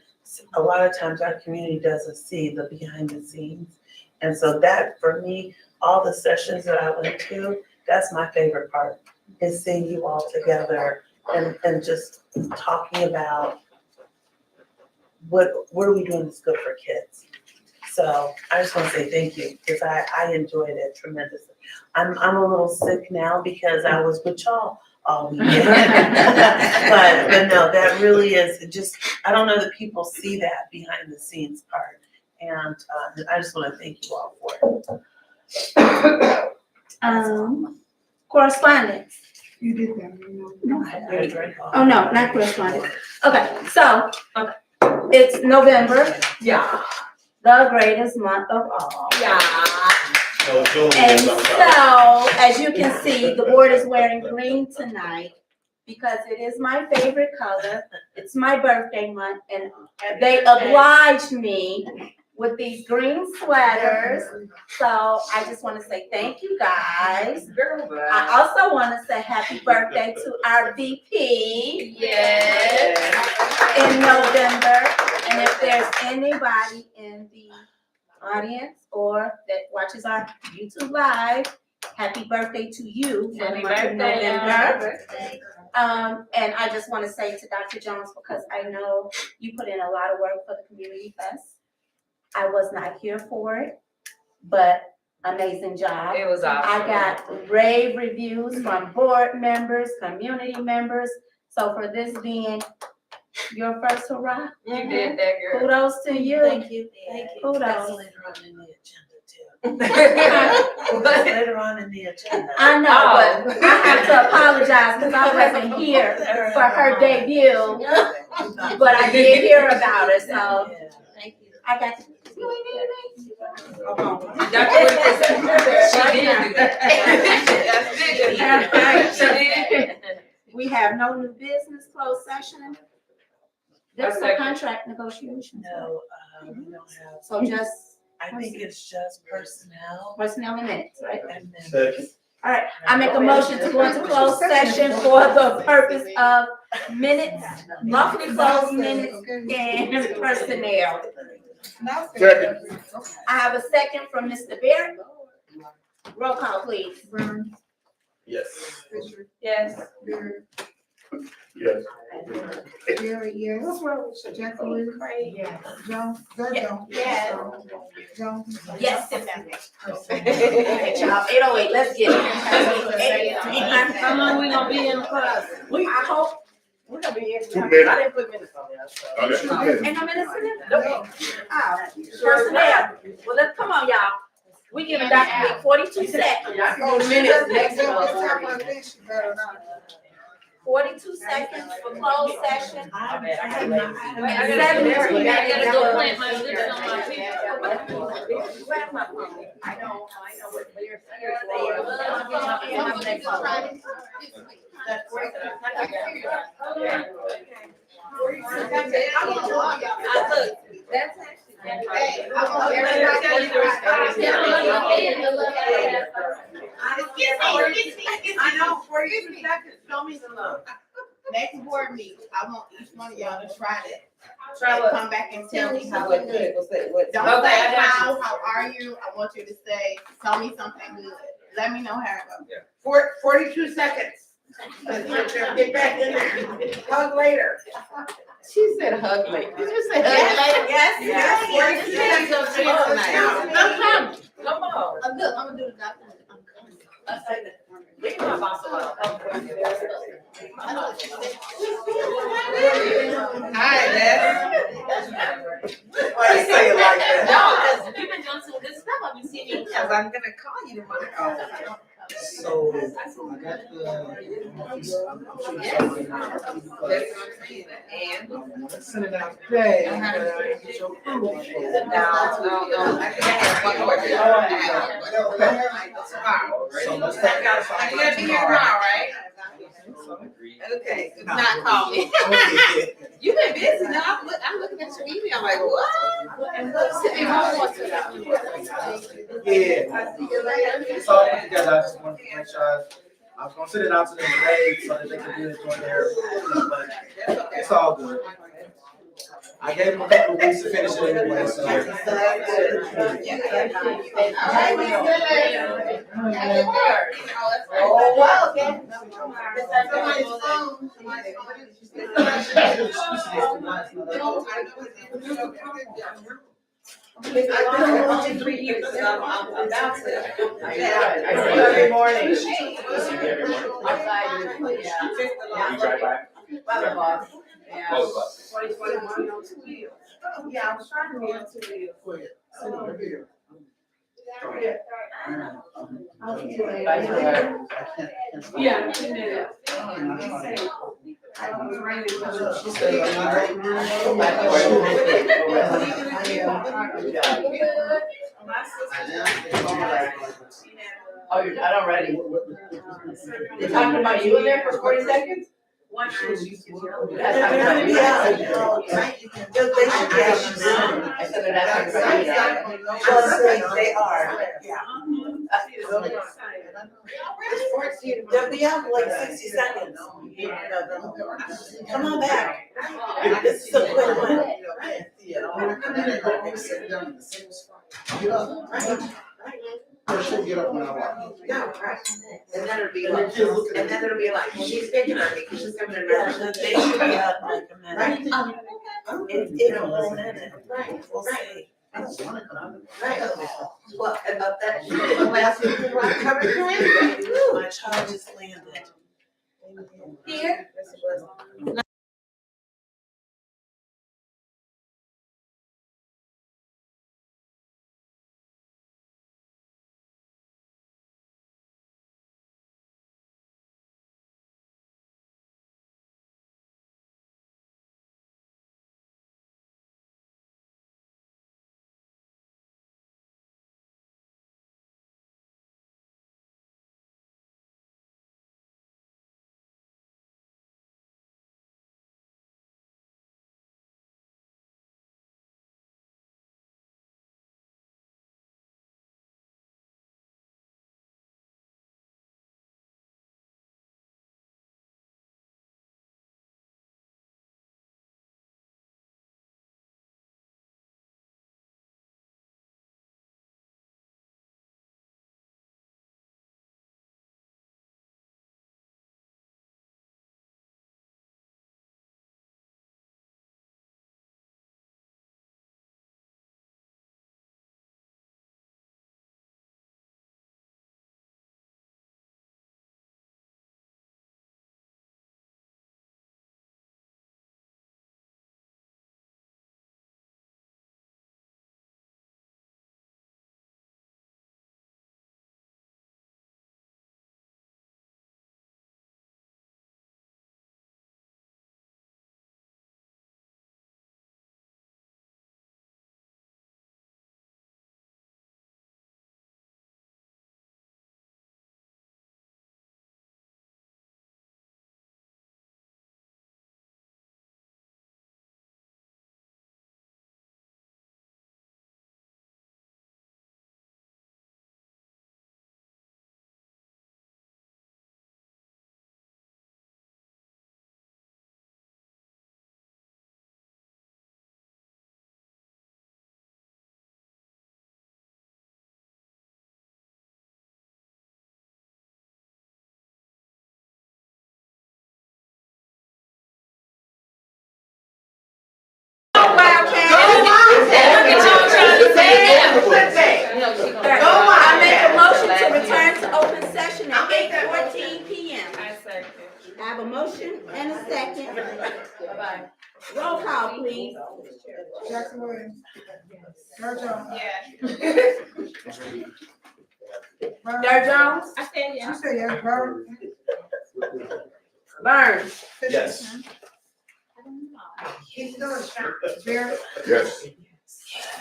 A lot of times our community doesn't see the behind the scenes. And so that, for me, all the sessions that I went to, that's my favorite part, is seeing you all together and just talking about what are we doing that's good for kids. So I just want to say thank you, because I enjoyed it tremendously. I'm a little sick now because I was with y'all all weekend. but no, that really is just, I don't know that people see that behind the scenes part. And I just want to thank you all for it. Correspondence. You did that, you know. I drank all. Oh, no, not correspondence. Okay, so, it's November. Yeah. The greatest month of all. Yeah. And so, as you can see, the board is wearing green tonight because it is my favorite color. It's my birthday month, and they obliged me with these green sweaters. So I just want to say thank you guys. I also want to say happy birthday to our VP. Yes. In November. And if there's anybody in the audience or that watches our YouTube live, happy birthday to you for the month of November. And I just want to say to Dr. Jones, because I know you put in a lot of work for the Community Fest. I was not here for it, but amazing job. It was awesome. I got rave reviews from board members, community members. So for this being your first hurrah, You did that, girl. kudos to you. Thank you. Kudos. That's later on in the agenda too. That's later on in the agenda. I know, but I have to apologize because I wasn't here for her debut, but I did hear about her, so Thank you. I got to. Dr. Whitaker said, she did do that. She did. We have no new business, closed session. There's no second. contract negotiations. No, we don't have, So just I think it's just personnel personnel and minutes, right? and then. All right, I make a motion to go into closed session for the purpose of minutes, lawfully closed minutes and personnel. Second. I have a second from Mr. Barrett. Roll call, please. Yes. Yes. Yes. Jerry, yes. Jacqueline. Yes. Jones, Jones. Yes. Jones. Yes. Okay, y'all, 8:08, let's get it. How long we gonna be in the class? I hope, We're gonna be in. 2 minutes. I didn't put minutes on there, so. I got 2 minutes. ain't no minutes in it? Nope. Oh, personnel. Well, let's, come on, y'all. We giving Dr. Lee 42 seconds. Y'all can do minutes next What month. time of this you better not. 42 seconds for closed session. My bad, I got And late. seven. I gotta go plant my lips on my feet. Grab my phone. I know what they're I know, for you, show me the love. Next board meeting, I want each one of y'all to try that. Try what? Come back and tell me how it Good, is. what's that, what? Don't Okay, say I got how are you? I want you to say, tell me something good. Let me know how it goes. 42 seconds. Get back in there. Hug later. She said hug late. Did you say Yes, yes. yes. Come on. Look, I'm gonna do the doctor. Leave my boss alone. Hi, Dad. Why you say it like that? No, because you've been doing some good stuff. I've been seeing you. Because I'm gonna call you tomorrow. So, I got And? send it out today, but I didn't get your approval. No. I think I have one more. Tomorrow. So let's I gotta be here tomorrow, right? Okay, do not call me. You've been busy, now I'm looking at your email, like, what? Yeah, it's all put together, I just wanted to make sure, I was gonna send it out to them today, so that they could do it during their, but it's all good. I gave them a couple of weeks to finish it anyway, so. Oh, wow, okay. I've been watching 3 years, so I'm about to. Every morning. Weather boss. Yeah. Yeah, I was trying to be on 2 wheels. Yeah. Oh, you're not already. They talking about you in there for 40 seconds? One shoe. That's not gonna be out. I said they're not gonna be out. They are, yeah. They'll be out in like 60 seconds. Come on back. This is a quick one. She'll get up when I walk. Yeah, right. And then it'll be like, she's picking on me, because she's coming to Yeah, they should be out in like a minute. In a whole minute. Right, We'll right. see. Right. Well, about that, last week, we were covered in. My child just landed. Here. have a motion and a second. Bye-bye. Roll call, please. Jackson Williams. Earl Jones. Burns. Dirk Jones, I said, She said yes, Burns. Burns, Yes. Barrett, Yes.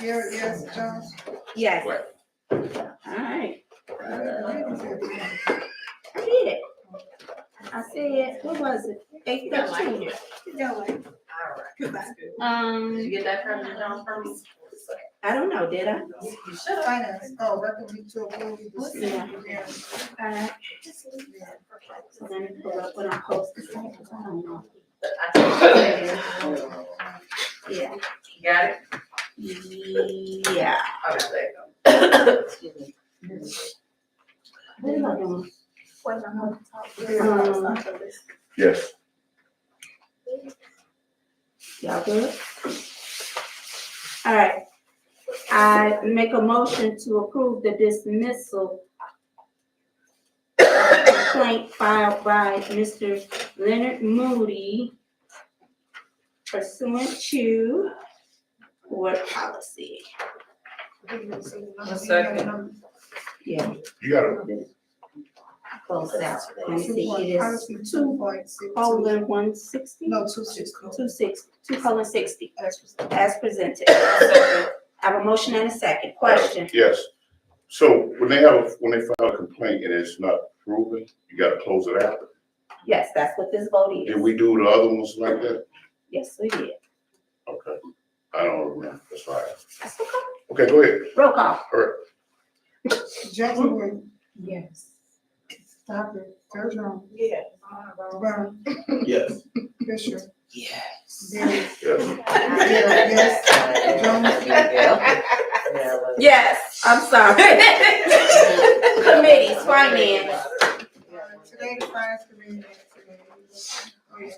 Garrett, yes, Jones. yes. Right. Alright, I did. I said, what was it? 8:13. Did you get that from me? I don't know, did I? You should have. Finance, oh, recommend to approve the Yeah. city. Alright. Let me pull up what I posted. I don't know. Yeah. You got it? Yeah. Okay, there you go. Excuse me. What am I doing? Yes. Y'all good? All right. I make a motion to approve the dismissal complaint filed by Mr. Leonard Moody pursuant to board policy. Yeah. You gotta, Close it out. Let me see, it Policy is 2.6. 2:160? No, 2.6. 2:60 as presented. I have a motion and a second. Question? yes. So when they file a complaint and it's not proven, you gotta close it out. Yes, that's what this vote Did is. we do the other ones like that? Yes, we did. Okay. I don't remember, that's right. That's okay. Okay, go ahead. Roll call. All right. Jackson Williams. Yes. Stop it. Earl Jones. Yeah. Burns. Yes. Fisher. Yes. Barrett. Yes. Yes. Jones. Yes, I'm sorry. Committees, finance. Today, the finance committee.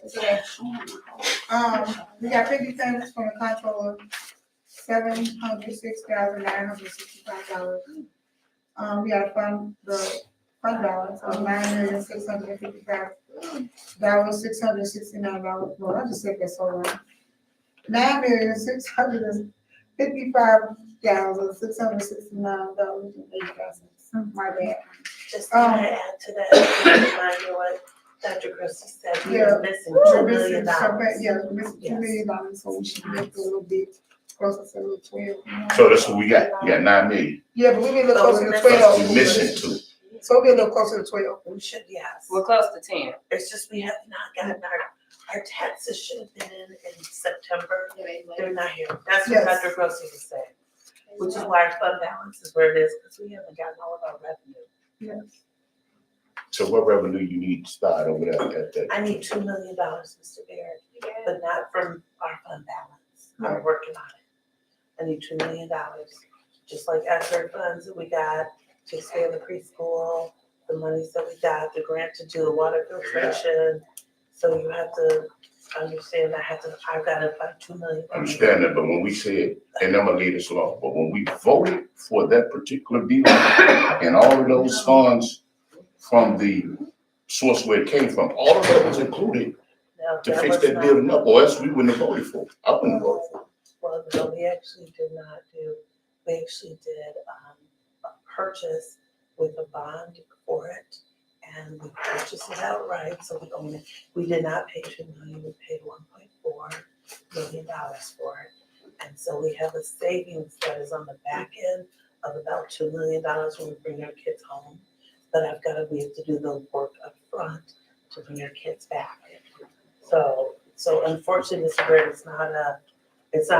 Today. We got 50 payments from the comptroller, $706,965. We got the fund balance of $9,655,669. Well, I just said that so wrong. $9,655,669.85. My bad. Just to add to that, remind you what Dr. Christie said, we Yeah. are missing We're $2 missing million. Yeah, we're missing $2 million, so we should get a little bit closer to the 12. So that's what we got 9 million. Yeah, but we be a little But closer we're to missing- 12. We missing 2. So we'll be a little closer to 12. We should, yes. We're close to 10. It's just we have not gotten our taxes should have been in September. They're not here. That's what Yes. Dr. Grossi was saying. Which is why our fund balance is where it is, because we haven't gotten all of our revenue. Yes. So what revenue you need to start over there at that? I need $2 million, Mr. Barrett, but not from our fund balance. I'm working on it. I need $2 million, just like ESSER funds that we got to expand the preschool, the monies that we got, the grant to do the water filtration. So you have to understand I've got to find $2 million. I understand that, but when we said, and I'm gonna leave this alone, but when we voted for that particular bill and all of those funds from the source where it came from, all of that was included Now, to fix was that not- building up, or else we wouldn't have voted for it. I wouldn't have voted for it. Well, no, we actually did not do, we actually did a purchase with a bond for it. And we purchased it outright, so we own it. We did not pay $2 million, we paid $1.4 million for it. And so we have a savings that is on the back end of about $2 million when we bring our kids home. But we have to do the work up front to bring our kids back. So unfortunately, Mr. Grant, it's not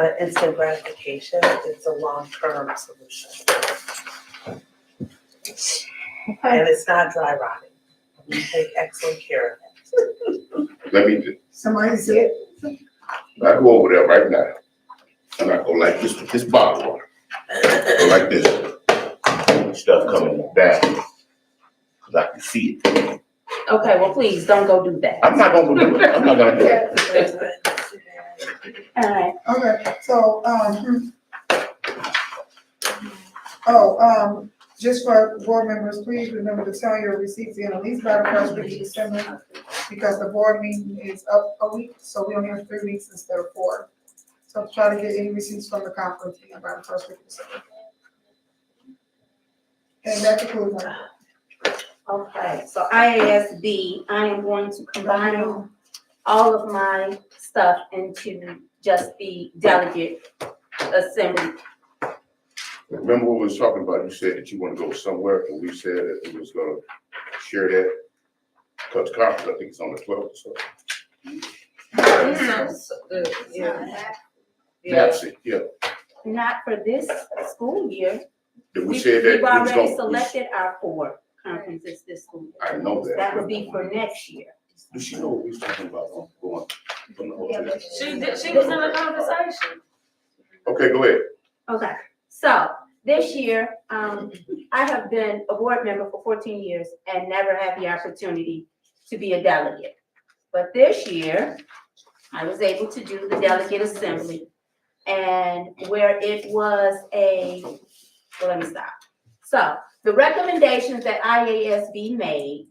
an instant gratification, it's a long-term solution. And it's not dry rotting. We take excellent care of it. Let me, Somebody said, I go over there right now, and I go like this with this bottle of water. Go like this. Stuff coming down, cause I can see it. Okay, well, please, don't go do that. I'm not gonna do it, I'm not gonna do it. All right, okay, so, just for board members, please remember to turn your receipts in at least by the first week of December, because the board meeting is up a week, so we only have 3 weeks instead of 4. So try to get any receipts from the conference in by the first week of December. And that concludes my. Okay, so IASB, I am going to combine all of my stuff into just the delegate assembly. Remember what we was talking about? You said that you want to go somewhere, and we said that we was gonna share that. Cause the conference, I think it's on the 12th, so. Yeah. Nancy, yeah, Not for this school year. that we said that. We've we was already gonna- selected our 4 conferences this school year. I know that. That would be for next year. Does she know what we was talking about going from the hotel? She was in the conversation. Okay, go ahead. Okay, so this year, I have been a board member for 14 years and never had the opportunity to be a delegate. But this year, I was able to do the delegate assembly. And where it was let me stop. So the recommendations that IASB made,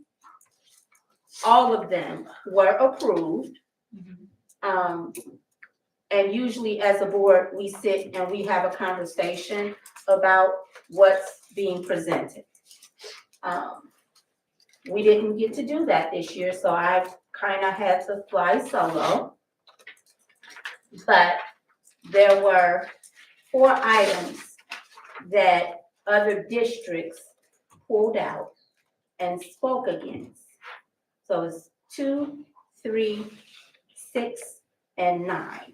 all of them were approved. And usually as a board, we sit and we have a conversation about what's being presented. We didn't get to do that this year, so I kind of had to fly solo. But there were 4 items that other districts pulled out and spoke against. So it's 2, 3, 6, and 9.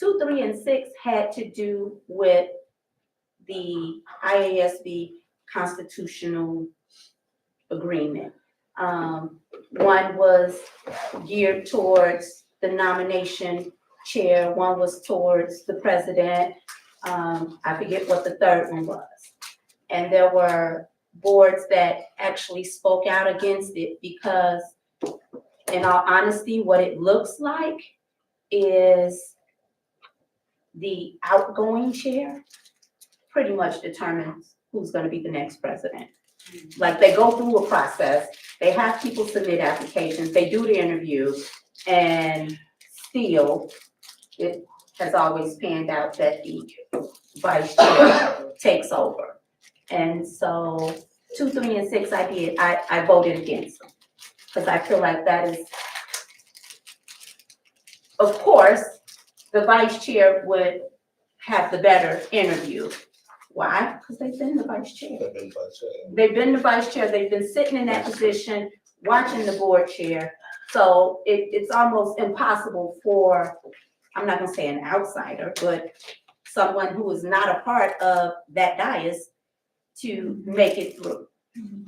2, 3, and 6 had to do with the IASB constitutional agreement. One was geared towards the nomination chair, one was towards the president. I forget what the third one was. And there were boards that actually spoke out against it because, in all honesty, what it looks like is the outgoing chair pretty much determines who's gonna be the next president. Like, they go through a process, they have people submit applications, they do the interview, and still, it has always panned out that the vice chair takes over. And so 2, 3, and 6, I voted against them. Because I feel like that is, of course, the vice chair would have the better interview. Why? Because they've been the vice chair. They've been the vice chair, they've been sitting in that position, watching the board chair. So it's almost impossible for, I'm not gonna say an outsider, but someone who is not a part of that dais to make it through.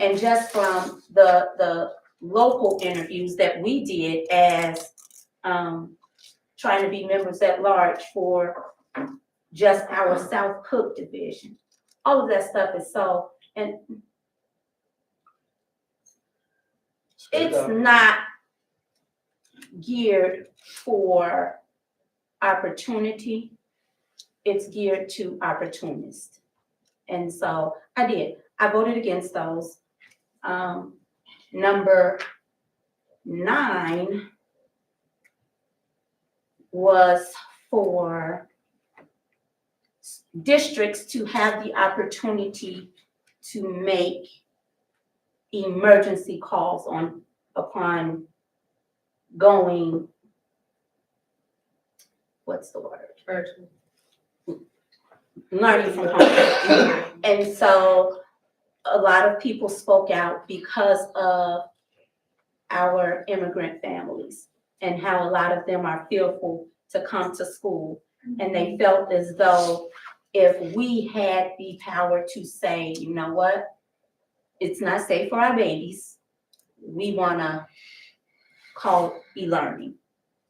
And just from the local interviews that we did as trying to be members at large for just our South Cook division. All of that stuff is so, and it's not geared for opportunity, it's geared to opportunists. And so I voted against those. Number 9 was for districts to have the opportunity to make emergency calls upon going, what's the word? Learning from home. And so a lot of people spoke out because of our immigrant families and how a lot of them are fearful to come to school. And they felt as though if we had the power to say, you know what, it's not safe for our babies, we wanna call e-learning,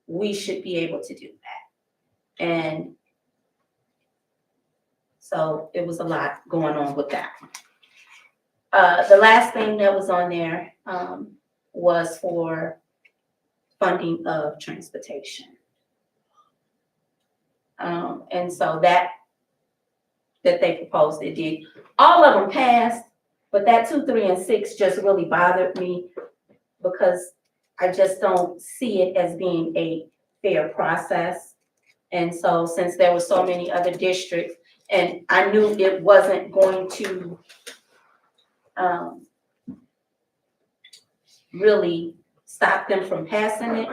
we should be able to do that. And so it was a lot going on with that. The last thing that was on there was for funding of transportation. And so that that they proposed, it did. All of them passed, but that 2, 3, and 6 just really bothered me because I just don't see it as being a fair process. And so since there were so many other districts, and I knew it wasn't going to really stop them from passing it,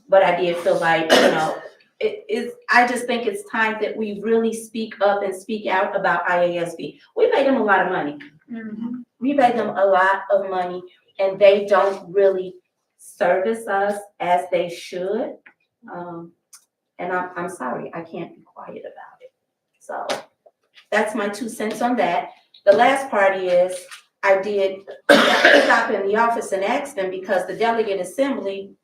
but I did feel like, it is, I just think it's time that we really speak up and speak out about IASB. We pay them a lot of money. We pay them a lot of money, and they don't really service us as they should. And I'm sorry, I can't be quiet about it. So that's my 2 cents on that. The last part is, I did stop in the office and ask them because the delegate assembly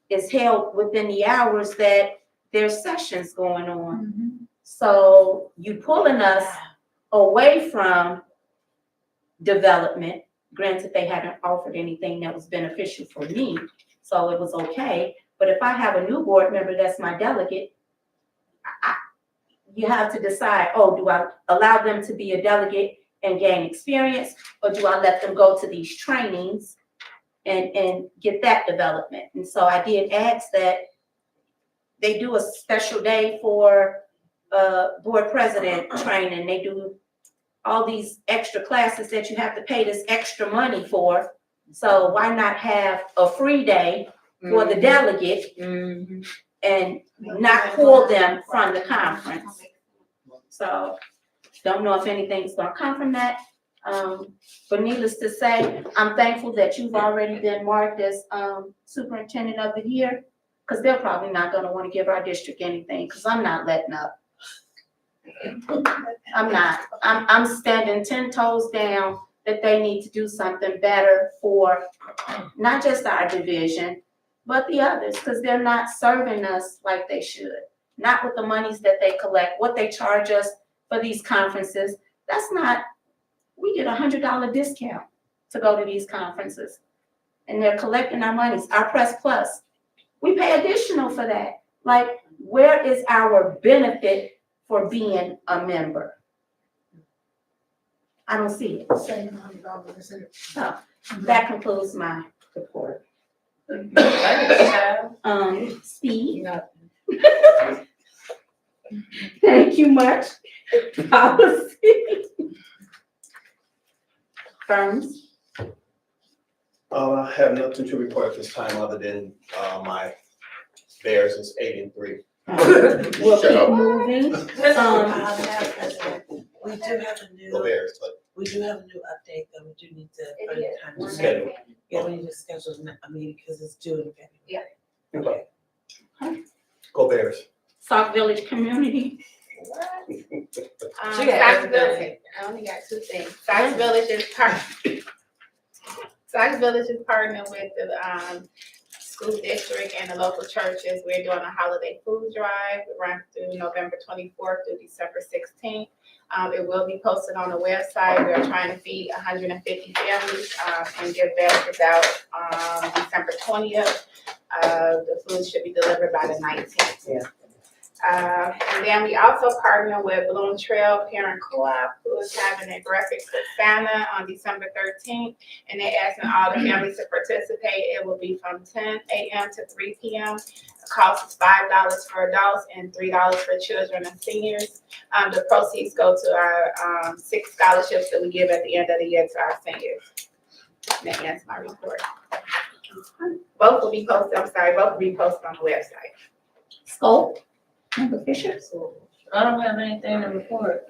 is held within the hours that there's sessions going on. So you pulling us away from development. Granted, they haven't offered anything that was beneficial for me, so it was okay. But if I have a new board member that's my delegate, you have to decide, do I allow them to be a delegate and gain experience, or do I let them go to these trainings and get that development? And so I did ask that they do a special day for board president training. They do all these extra classes that you have to pay this extra money for. So why not have a free day for the delegate and not pull them from the conference? So don't know if anything's gonna come from that. But needless to say, I'm thankful that you've already been marked as superintendent of the year, because they're probably not gonna wanna give our district anything, because I'm not letting up. I'm not. I'm standing 10 toes down that they need to do something better for not just our division, but the others, because they're not serving us like they should. Not with the monies that they collect, what they charge us for these conferences. That's not, we get $100 discount to go to these conferences. And they're collecting our monies, our Press Plus. We pay additional for that. Like, where is our benefit for being a member? I don't see it. $700, isn't it? So that concludes my report. Steve? Thank you much. Policy. Firms? I have nothing to report at this time other than, my Bears is 8-3. We'll keep moving. Madam President, we do have a The new, Bears, but we do have a new update that we do need to find time to schedule. Yeah, we need to schedule a meeting because it's due in February. Okay. Go Bears. Sauk Village Community. Sox Village, I only got 2 things. Sox Village is partnering with the school district and the local churches. We're doing a holiday food drive. It runs through November 24th through December 16th. It will be posted on the website. We're trying to feed 150 families and give baskets out December 20th. The food should be delivered by the 19th. Yeah. And then we also partner with Bloom Trail Parent Co-op, who is having a breakfast with Santa on December 13th. And they're asking all the families to participate. It will be from 10 a.m. to 3 p.m. The cost is $5 for adults and $3 for children and seniors. The proceeds go to our 6 scholarships that we give at the end of the year to our seniors. And that's my report. Both will be posted on the website. Scope? Member Fisher? I don't have anything to report.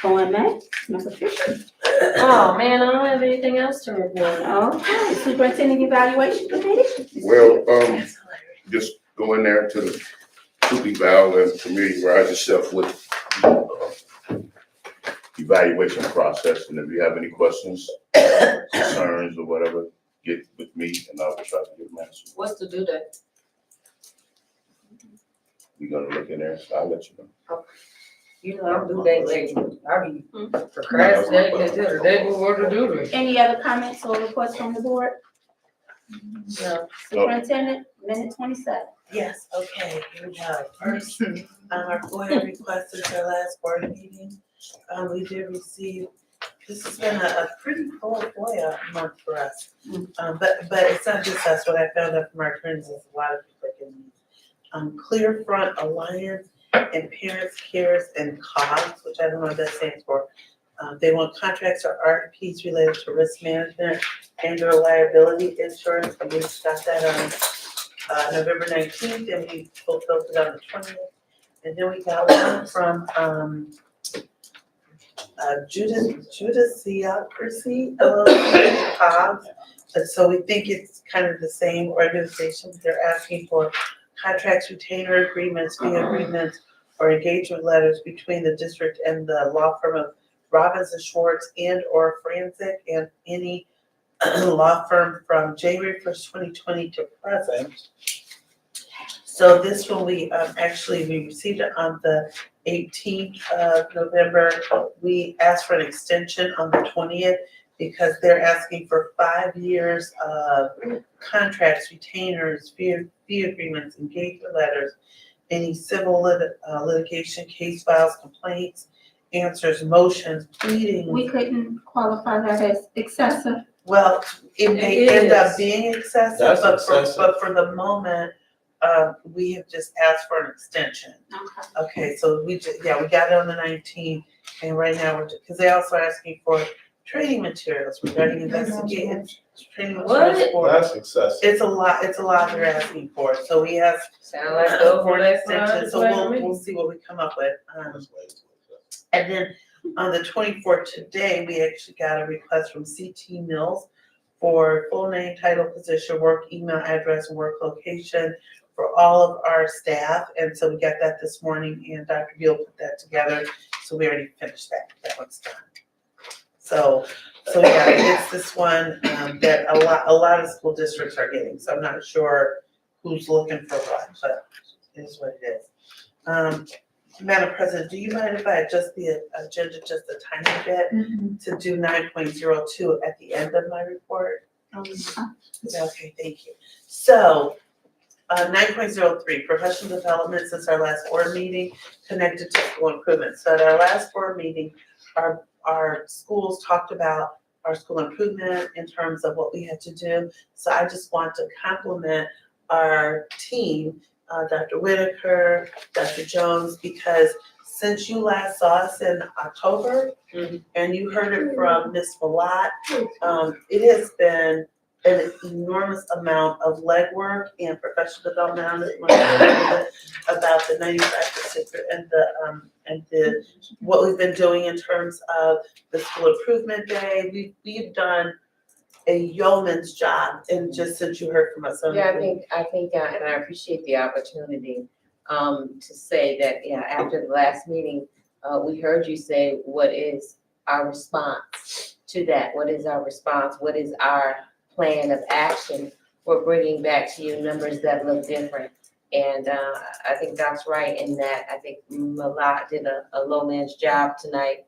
OMA? Member Fisher? Oh, man, I don't have anything else to report. Okay, Superintendent Evaluation Committee? Well, just go in there to the eval and familiarize yourself with the evaluation process. And if you have any questions, concerns or whatever, get with me and I will try to get them answered. What's the due date? We're gonna look in there, so I'll let you know. You know, I'm due date late. I be procrastinating until the day before the due date. Any other comments or reports from the board? No. Superintendent, minute 27. Yes, okay, here we go. First, our FOIA request is our last board meeting. We did receive, this has been a pretty full FOIA month for us. But it's not just us, what I found out from our friends is a lot of people are getting these. Clear Front Alliance and Parents Cares and COGS, which I don't know what that stands for. They want contracts or RFPs related to risk management and or liability insurance, and we got that on November 19th, and we fulfilled it on the 20th. And then we got one from Judiciocracy LLC, COGS. And so we think it's kind of the same organization. They're asking for contracts, retainer agreements, fee agreements, or engagement letters between the district and the law firm of Robbins and Schwartz and or Franzik and any law firm from January 1st, 2020 to present. So this one we received it on the 18th of November. We asked for an extension on the 20th because they're asking for 5 years of contracts, retainers, fee agreements, engagement letters, any civil litigation, case files, complaints, answers, motions, pleadings. We couldn't qualify that as excessive. Well, it may It end up is. being excessive, That's but for the moment, we have just asked for an extension. Okay. Okay, so we got it on the 19th, and right now because they also asking for training materials regarding investigative training materials for. That's excessive. It's a lot they're asking for, so we have Sound like for an the extension, so we'll see what we come up with. And then on the 24th today, we actually got a request from CT Mills for full name, title, position, work email address, and work location for all of our staff. And so we got that this morning, and Dr. Beal put that together. So we already finished that. That one's done. So yeah, it's this one that a lot of school districts are getting. So I'm not sure who's looking for what, but it is what it is. Madam President, do you mind if I adjust the agenda just a tiny bit to do 9.02 at the end of my report? Okay, thank you. So, 9.03, professional development since our last board meeting connected to school improvement. So at our last board meeting, our schools talked about our school improvement in terms of what we had to do. So I just want to compliment our team, Dr. Whitaker, Dr. Jones, because since you last saw us in October and you heard it from Ms. Malat, it has been an enormous amount of legwork and professional development about the 95% and the what we've been doing in terms of the school improvement day. We've done a yeoman's job, and just since you heard from us. Yeah, I think, and I appreciate the opportunity, to say that, yeah, after the last meeting, we heard you say, what is our response to that? What is our response? What is our plan of action for bringing back to you numbers that look different? And, I think that's right in that I think Malat did a low man's job tonight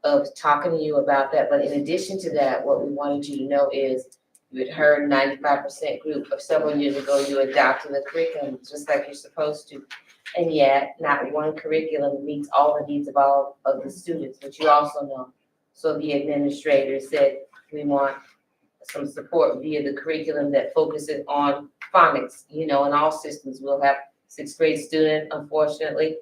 of talking to you about that. But in addition to that, what we wanted you to know is you had heard 95% group of several years ago, you adopted the curriculum just like you're supposed to. And yet not one curriculum meets all the needs of all of the students, which you also know. So the administrator said, we want some support via the curriculum that focuses on phonics. You know, in all systems, we'll have 6th grade student, unfortunately,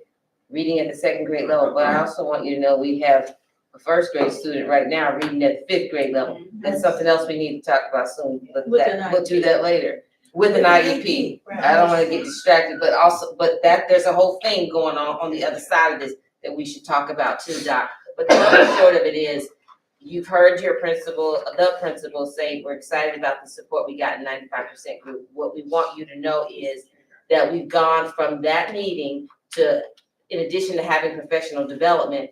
reading at the 2nd grade level. But I also want you to know we have a 1st grade student right now reading at the 5th grade level. That's something else we need to talk about soon, but we'll do that later. With an IEP. I don't wanna get distracted, but there's a whole thing going on the other side of this that we should talk about too, Doc. But the long and short of it is, you've heard the principal say, we're excited about the support we got in 95% group. What we want you to know is that we've gone from that meeting to, in addition to having professional development,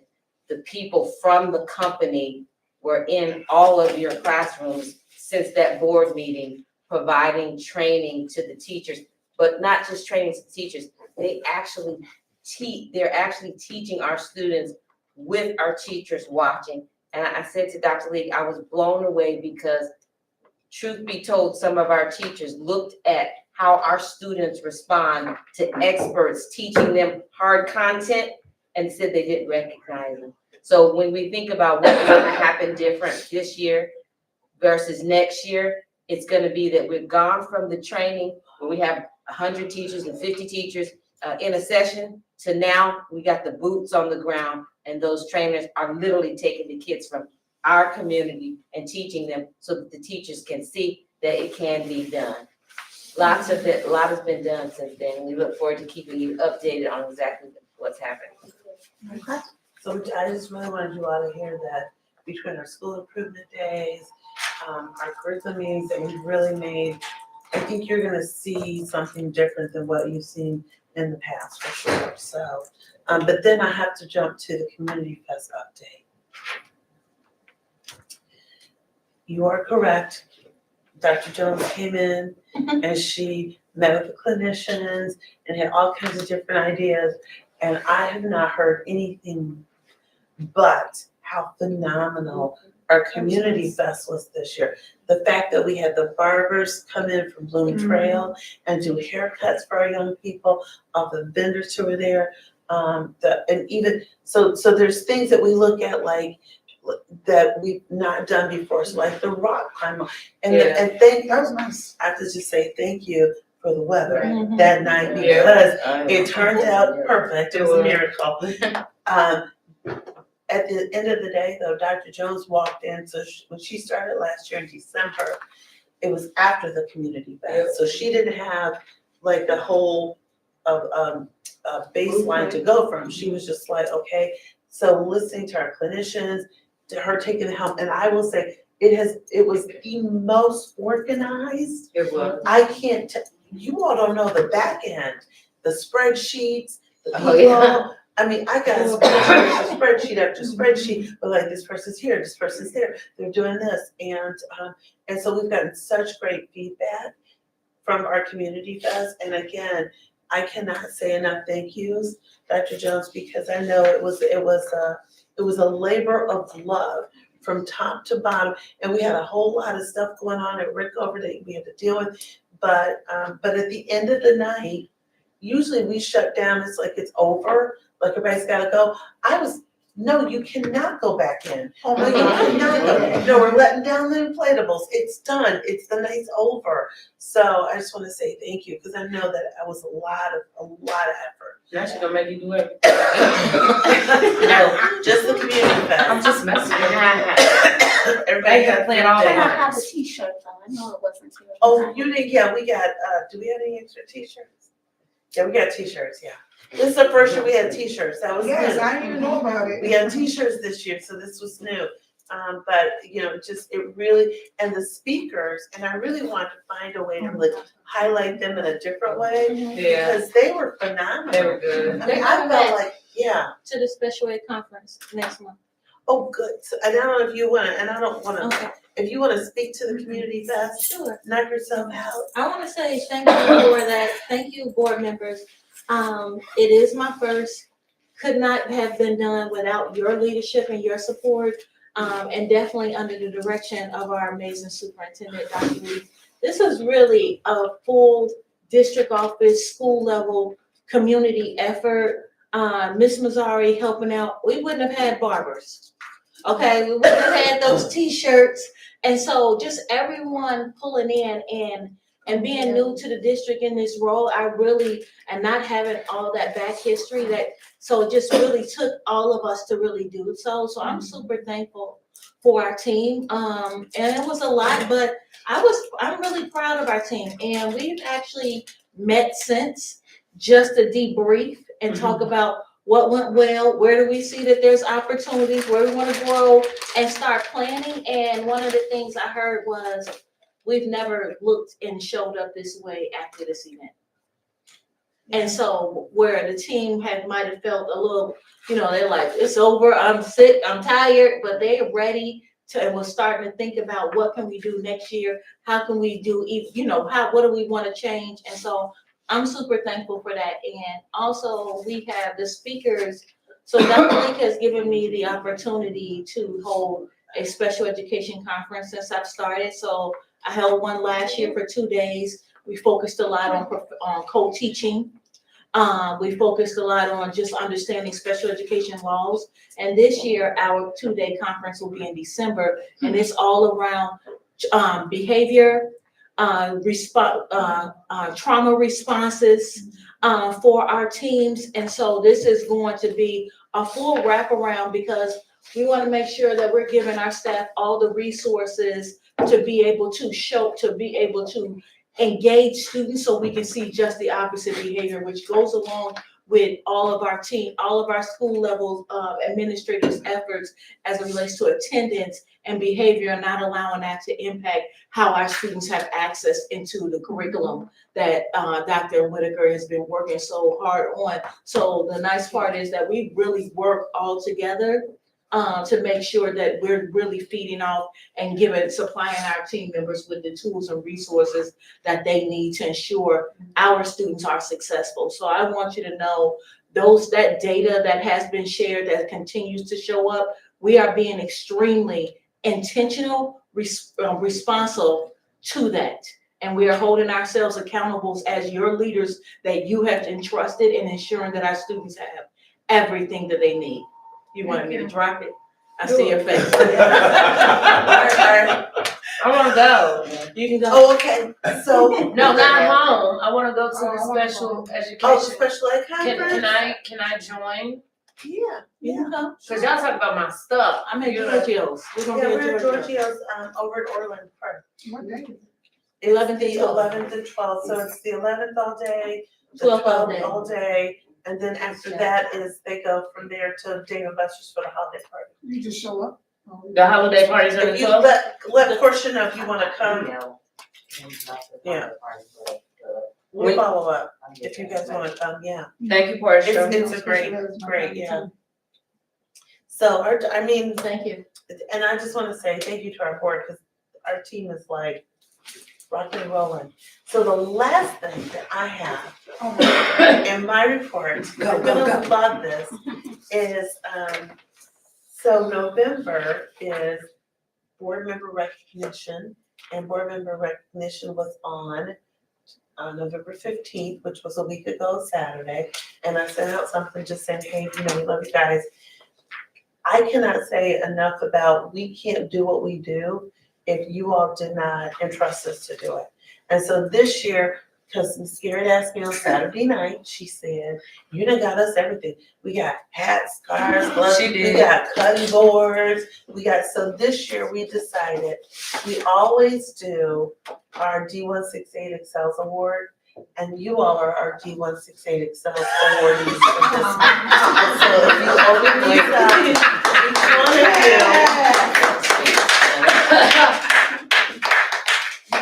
the people from the company were in all of your classrooms since that board meeting, providing training to the teachers, but not just training to the teachers. They're actually teaching our students with our teachers watching. And I said to Dr. Lee, I was blown away because truth be told, some of our teachers looked at how our students respond to experts teaching them hard content and said they didn't recognize them. So when we think about what's gonna happen different this year versus next year, it's gonna be that we've gone from the training where we have 100 teachers and 50 teachers in a session to now we got the boots on the ground, and those trainers are literally taking the kids from our community and teaching them so that the teachers can see that it can be done. A lot has been done since then, and we look forward to keeping you updated on exactly what's happening. So I just really wanted you all to hear that between our school improvement days, our curriculum meetings that we've really made, I think you're gonna see something different than what you've seen in the past for sure, so. But then I have to jump to the Community Fest update. You are correct. Dr. Jones came in and she met with the clinicians and had all kinds of different ideas. And I have not heard anything but how phenomenal our Community Fest was this year. The fact that we had the barbers come in from Bloom Trail and do haircuts for our young people, all the vendors who were there, and even, so there's things that we look at like, that we've not done before, so like the rock climber. And That was nice. I have to just say thank you for the weather Mhm. that night because it turned out perfect. It was a miracle. At the end of the day, though, Dr. Jones walked in, so when she started last year in December, it was after the Community Fest, so she didn't have like the whole baseline to go from. She was just like, okay, so listening to our clinicians, to her taking the help, and I will say, it was the most organized. It was. I can't, you all don't know the back end, the spreadsheets, the people. Oh, yeah. I mean, I got a spreadsheet after spreadsheet, but like this person's here, this person's there, they're doing this. And so we've gotten such great feedback from our Community Fest. And again, I cannot say enough thank yous, Dr. Jones, because I know it was a labor of love from top to bottom. And we had a whole lot of stuff going on at Rickover that we had to deal with. But at the end of the night, usually we shut down, it's like it's over, like everybody's gotta go. No, you cannot go back in. Oh No, my you God. cannot go. No, we're letting down the inflatables. It's done. The night's over. So I just wanna say thank you, because I know that it was a lot of effort. Now she gonna make you do it. No, just the Community Fest. I'm just messing with you. Everybody They had can plan all And I that. have a t-shirt on, I know it wasn't too. Oh, you did, yeah, we got, do we have any extra t-shirts? Yeah, we got t-shirts, yeah. This is the first year we had t-shirts, that was new. Yes, I didn't even know about it. We had t-shirts this year, so this was new. But, it really, and the speakers, and I really wanted to find a way to like highlight them in a different way, Yeah, because they were phenomenal. they were good. I mean, I felt like, yeah, To the special ed conference next month. oh, good. So, and I don't know if you wanna, and I don't wanna, Okay, if you wanna speak to the Community Fest, sure. knock yourself out. I want to say thank you for that. Thank you, board members. It is my first, could not have been done without your leadership and your support. And definitely under the direction of our amazing superintendent, Dr. Lee. This is really a full district office, school level, community effort. Ms. Mazzari helping out. We wouldn't have had barbers. Okay, we wouldn't have had those t-shirts. And so just everyone pulling in and being new to the district in this role, I really, and not having all that back history so it just really took all of us to really do so. So I'm super thankful for our team. And it was a lot, but I'm really proud of our team. And we've actually met since just to debrief and talk about what went well, where do we see that there's opportunities, where we want to grow, and start planning. And one of the things I heard was, we've never looked and showed up this way after this event. And so where the team might have felt a little, they're like, it's over, I'm sick, I'm tired, but they're ready to, and we're starting to think about what can we do next year? How can we do, what do we want to change? And so I'm super thankful for that. And also we have the speakers. So Dr. Link has given me the opportunity to hold a special education conference since I've started. So I held one last year for 2 days. We focused a lot on co-teaching. We focused a lot on just understanding special education laws. And this year, our 2-day conference will be in December, and it's all around behavior, trauma responses for our teams. And so this is going to be a full wraparound because we want to make sure that we're giving our staff all the resources to be able to engage students so we can see just the opposite behavior, which goes along with all of our team, all of our school level administrators' efforts as it relates to attendance and behavior, and not allowing that to impact how our students have access into the curriculum that Dr. Whitaker has been working so hard on. So the nice part is that we really work all together to make sure that we're really feeding off and supplying our team members with the tools and resources that they need to ensure our students are successful. So I want you to know that data that has been shared, that continues to show up, we are being extremely intentional, responsive to that. And we are holding ourselves accountable as your leaders that you have entrusted in ensuring that our students have everything that they need. You wanted me to drop it? I see your face. I wanna go. You can go. Oh, okay, so. No, not home. I wanna go to the special education. Oh, special ed conference? Can I join? Yeah, You can go. Cause y'all talk about my stuff. I'm at Giorgio's. We're yeah, gonna be we're at at Giorgio's. Giorgio's, over at Orland Park. What day? It's 11th the and 12th. 11th and 12th, so it's the 11th all day, the 12th all 12th day. all day, and then after that is, they go from there to Dave & Buster's for the holiday party. You just show up. The holiday parties on the If you 12th? let portion of you wanna come, yeah. We'll follow up, if you guys wanna come, yeah. Thank you, Portia. It's a great, yeah. So Thank you. and I just wanna say thank you to our board, cause our team is like rocking and rolling. So the last thing that I have in my report, I'm gonna love this, is, so November is board member recognition, and board member recognition was on November 15th, which was a week ago Saturday, and I sent out something just saying, hey, we love you guys. I cannot say enough about, we can't do what we do if you all did not entrust us to do it. And so this year, because Ms. Garrett asked me on Saturday night, she said, you done got us everything. We got hats, scarves, gloves, She we did. got cutting boards, so this year we decided, we always do our D168 Excels Award, and you all are our D168 Excels awardees for this month. So if you open these up, each one of you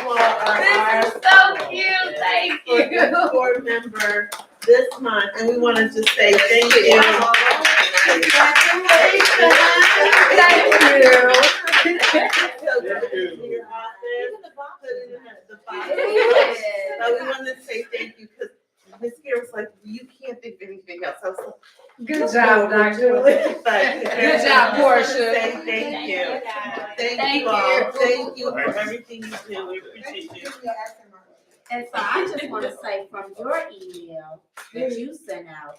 all are our So cute, thank you. board member this month, and we wanted to say thank you. So we wanted to say thank you, because Ms. Garrett was like, you can't think of anything else. I was like, Good job, Dr. Good job, Portia. Say thank you. Thank you all. Thank you for everything you do. We appreciate you. And so I just want to say from your email that you sent out,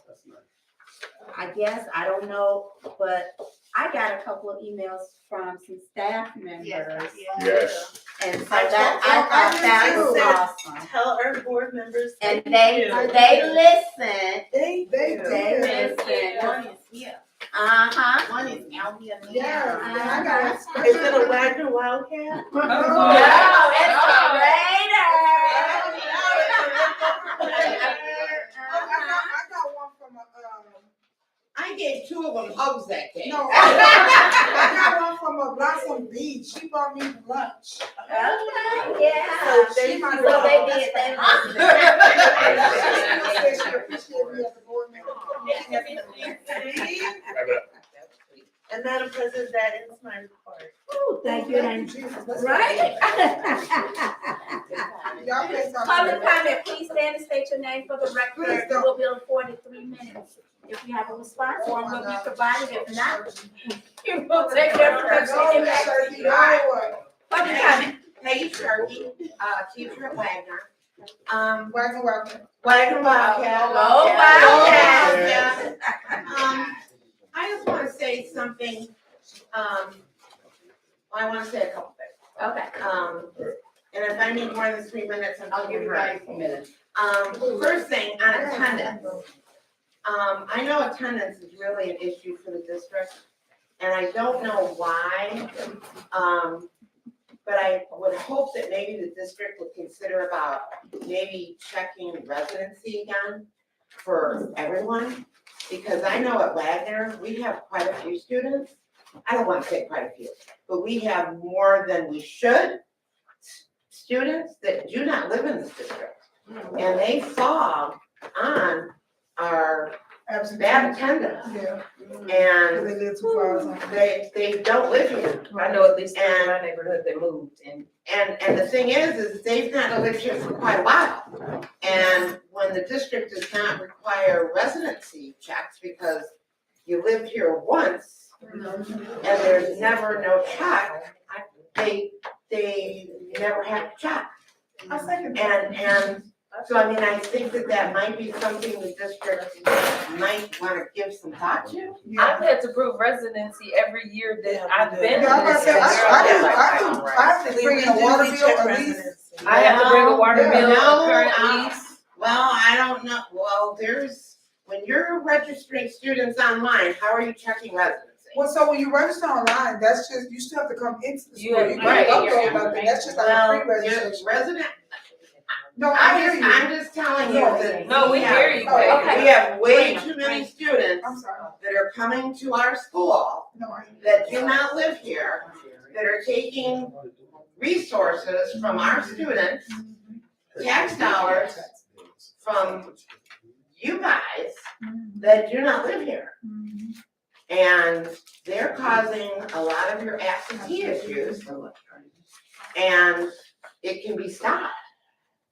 I guess, I don't know, but I got a couple of emails from some staff members. Yes. And so that, I thought that was awesome. Tell our board members. And thank you. they listen, They they listen. Uh-huh. One is out here now. Yeah, I got it. Is it a Wagner Wildcat? No, it's a I got one from I gave two of them hugs that day. no, I got one from a Blossom Beach. She brought me lunch. Okay, yeah. So they So might they did, they listened. She said she appreciated me as a board member. And Madam President, that ends my report. Ooh, thank you, thank you. Jesus. Let's Right? Y'all play something. Public comment, please stand and state your name for the Please record. don't. We'll be on 43 minutes. If you have a response, one will be provided. If not, you will take care of the No, rest. Shirley, no. Public comment. Hey, Turkey, Keisha Wagner. Wagon, wagon. Wagon Wildcat. Go Wildcat. I just wanna say something, I wanna say a couple things. Okay. And if I need more than 3 minutes, I'll give you guys a minute. First thing, on attendance. I know attendance is really an issue for the district, and I don't know why. But I would hope that maybe the district would consider about maybe checking residency again for everyone. Because I know at Wagner, we have quite a few students. I don't wanna say quite a few, but we have more than we should. Students that do not live in this district. And they fall on our bad attendance. Yeah. And They live too far. or something. they don't live here. I know at least in my neighborhood they moved and. And the thing is they've not lived here for quite a while. And when the district does not require residency checks because you lived here once and there's never no check, they never have to check. I second that. And so I mean, I think that might be something the district might wanna give some thought to. I've had to prove residency every year that I've been. Yeah, I'm about to say, I have to bring in a water bill at least. I have to bring a water Yeah. bill, No, a current lease. Well, I don't know, well, when you're registering students online, how are you checking residency? Well, so when you register online, that's just, you still have to come into the You school. have- You right, can't you're- upload nothing, that's just like a Well, pre-registration. resident, No, I hear you. I'm just telling you that. No, we hear you, Oh, Peggy. okay. We have way too many students I'm sorry. that are coming to our school No, I hear you. that do not live here, that are taking resources from our students, tax dollars from you guys that do not live here. And they're causing a lot of your absentee issues. And it can be stopped.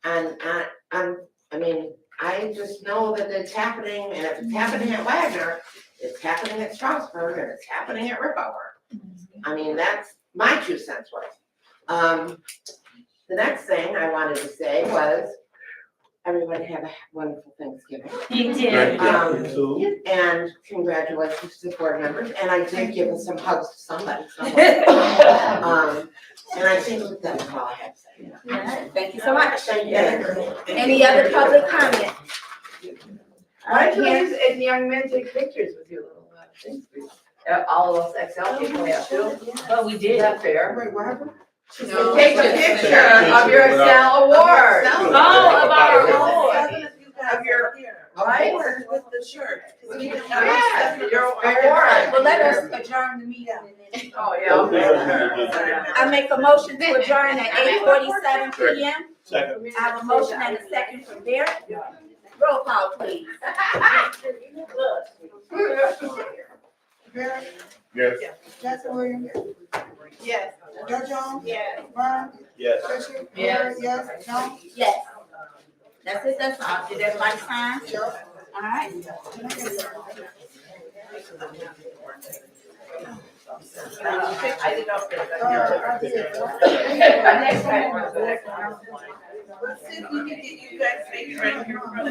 And I mean, I just know that it's happening, and if it's happening at Wagner, it's happening at Strasburg, and it's happening at Rickover. I mean, that's my 2 cents worth. The next thing I wanted to say was, everybody have a wonderful Thanksgiving. You did. And congratulations to the board members, and I did give some hugs to somebody somewhere. And I think that's all I have to say. All right, thank you so much. Thank you. Any other public comment? Why don't you and young men take pictures with you? All of us XL people have to. But we Is did. that fair? Wait, what happened? No. Take a picture of your Excel award. Oh, about our award. Of your Right? award with the shirt. Yeah, your award. Well, let us adjourn the meeting. Oh, yeah. I make a motion to adjourn at 8:47 PM. Second. I have a motion and a second from Derek. Roll call, please. Barry, Yes. Jackson Williams, Yes. Joe Jones, Yes. Brian, Yes. Fisher, Yes. yes, Jones, Yes. That's it, that's all. Did everybody sign? All right. I didn't know if there I was. did. Next time. Let's see if we can get you guys.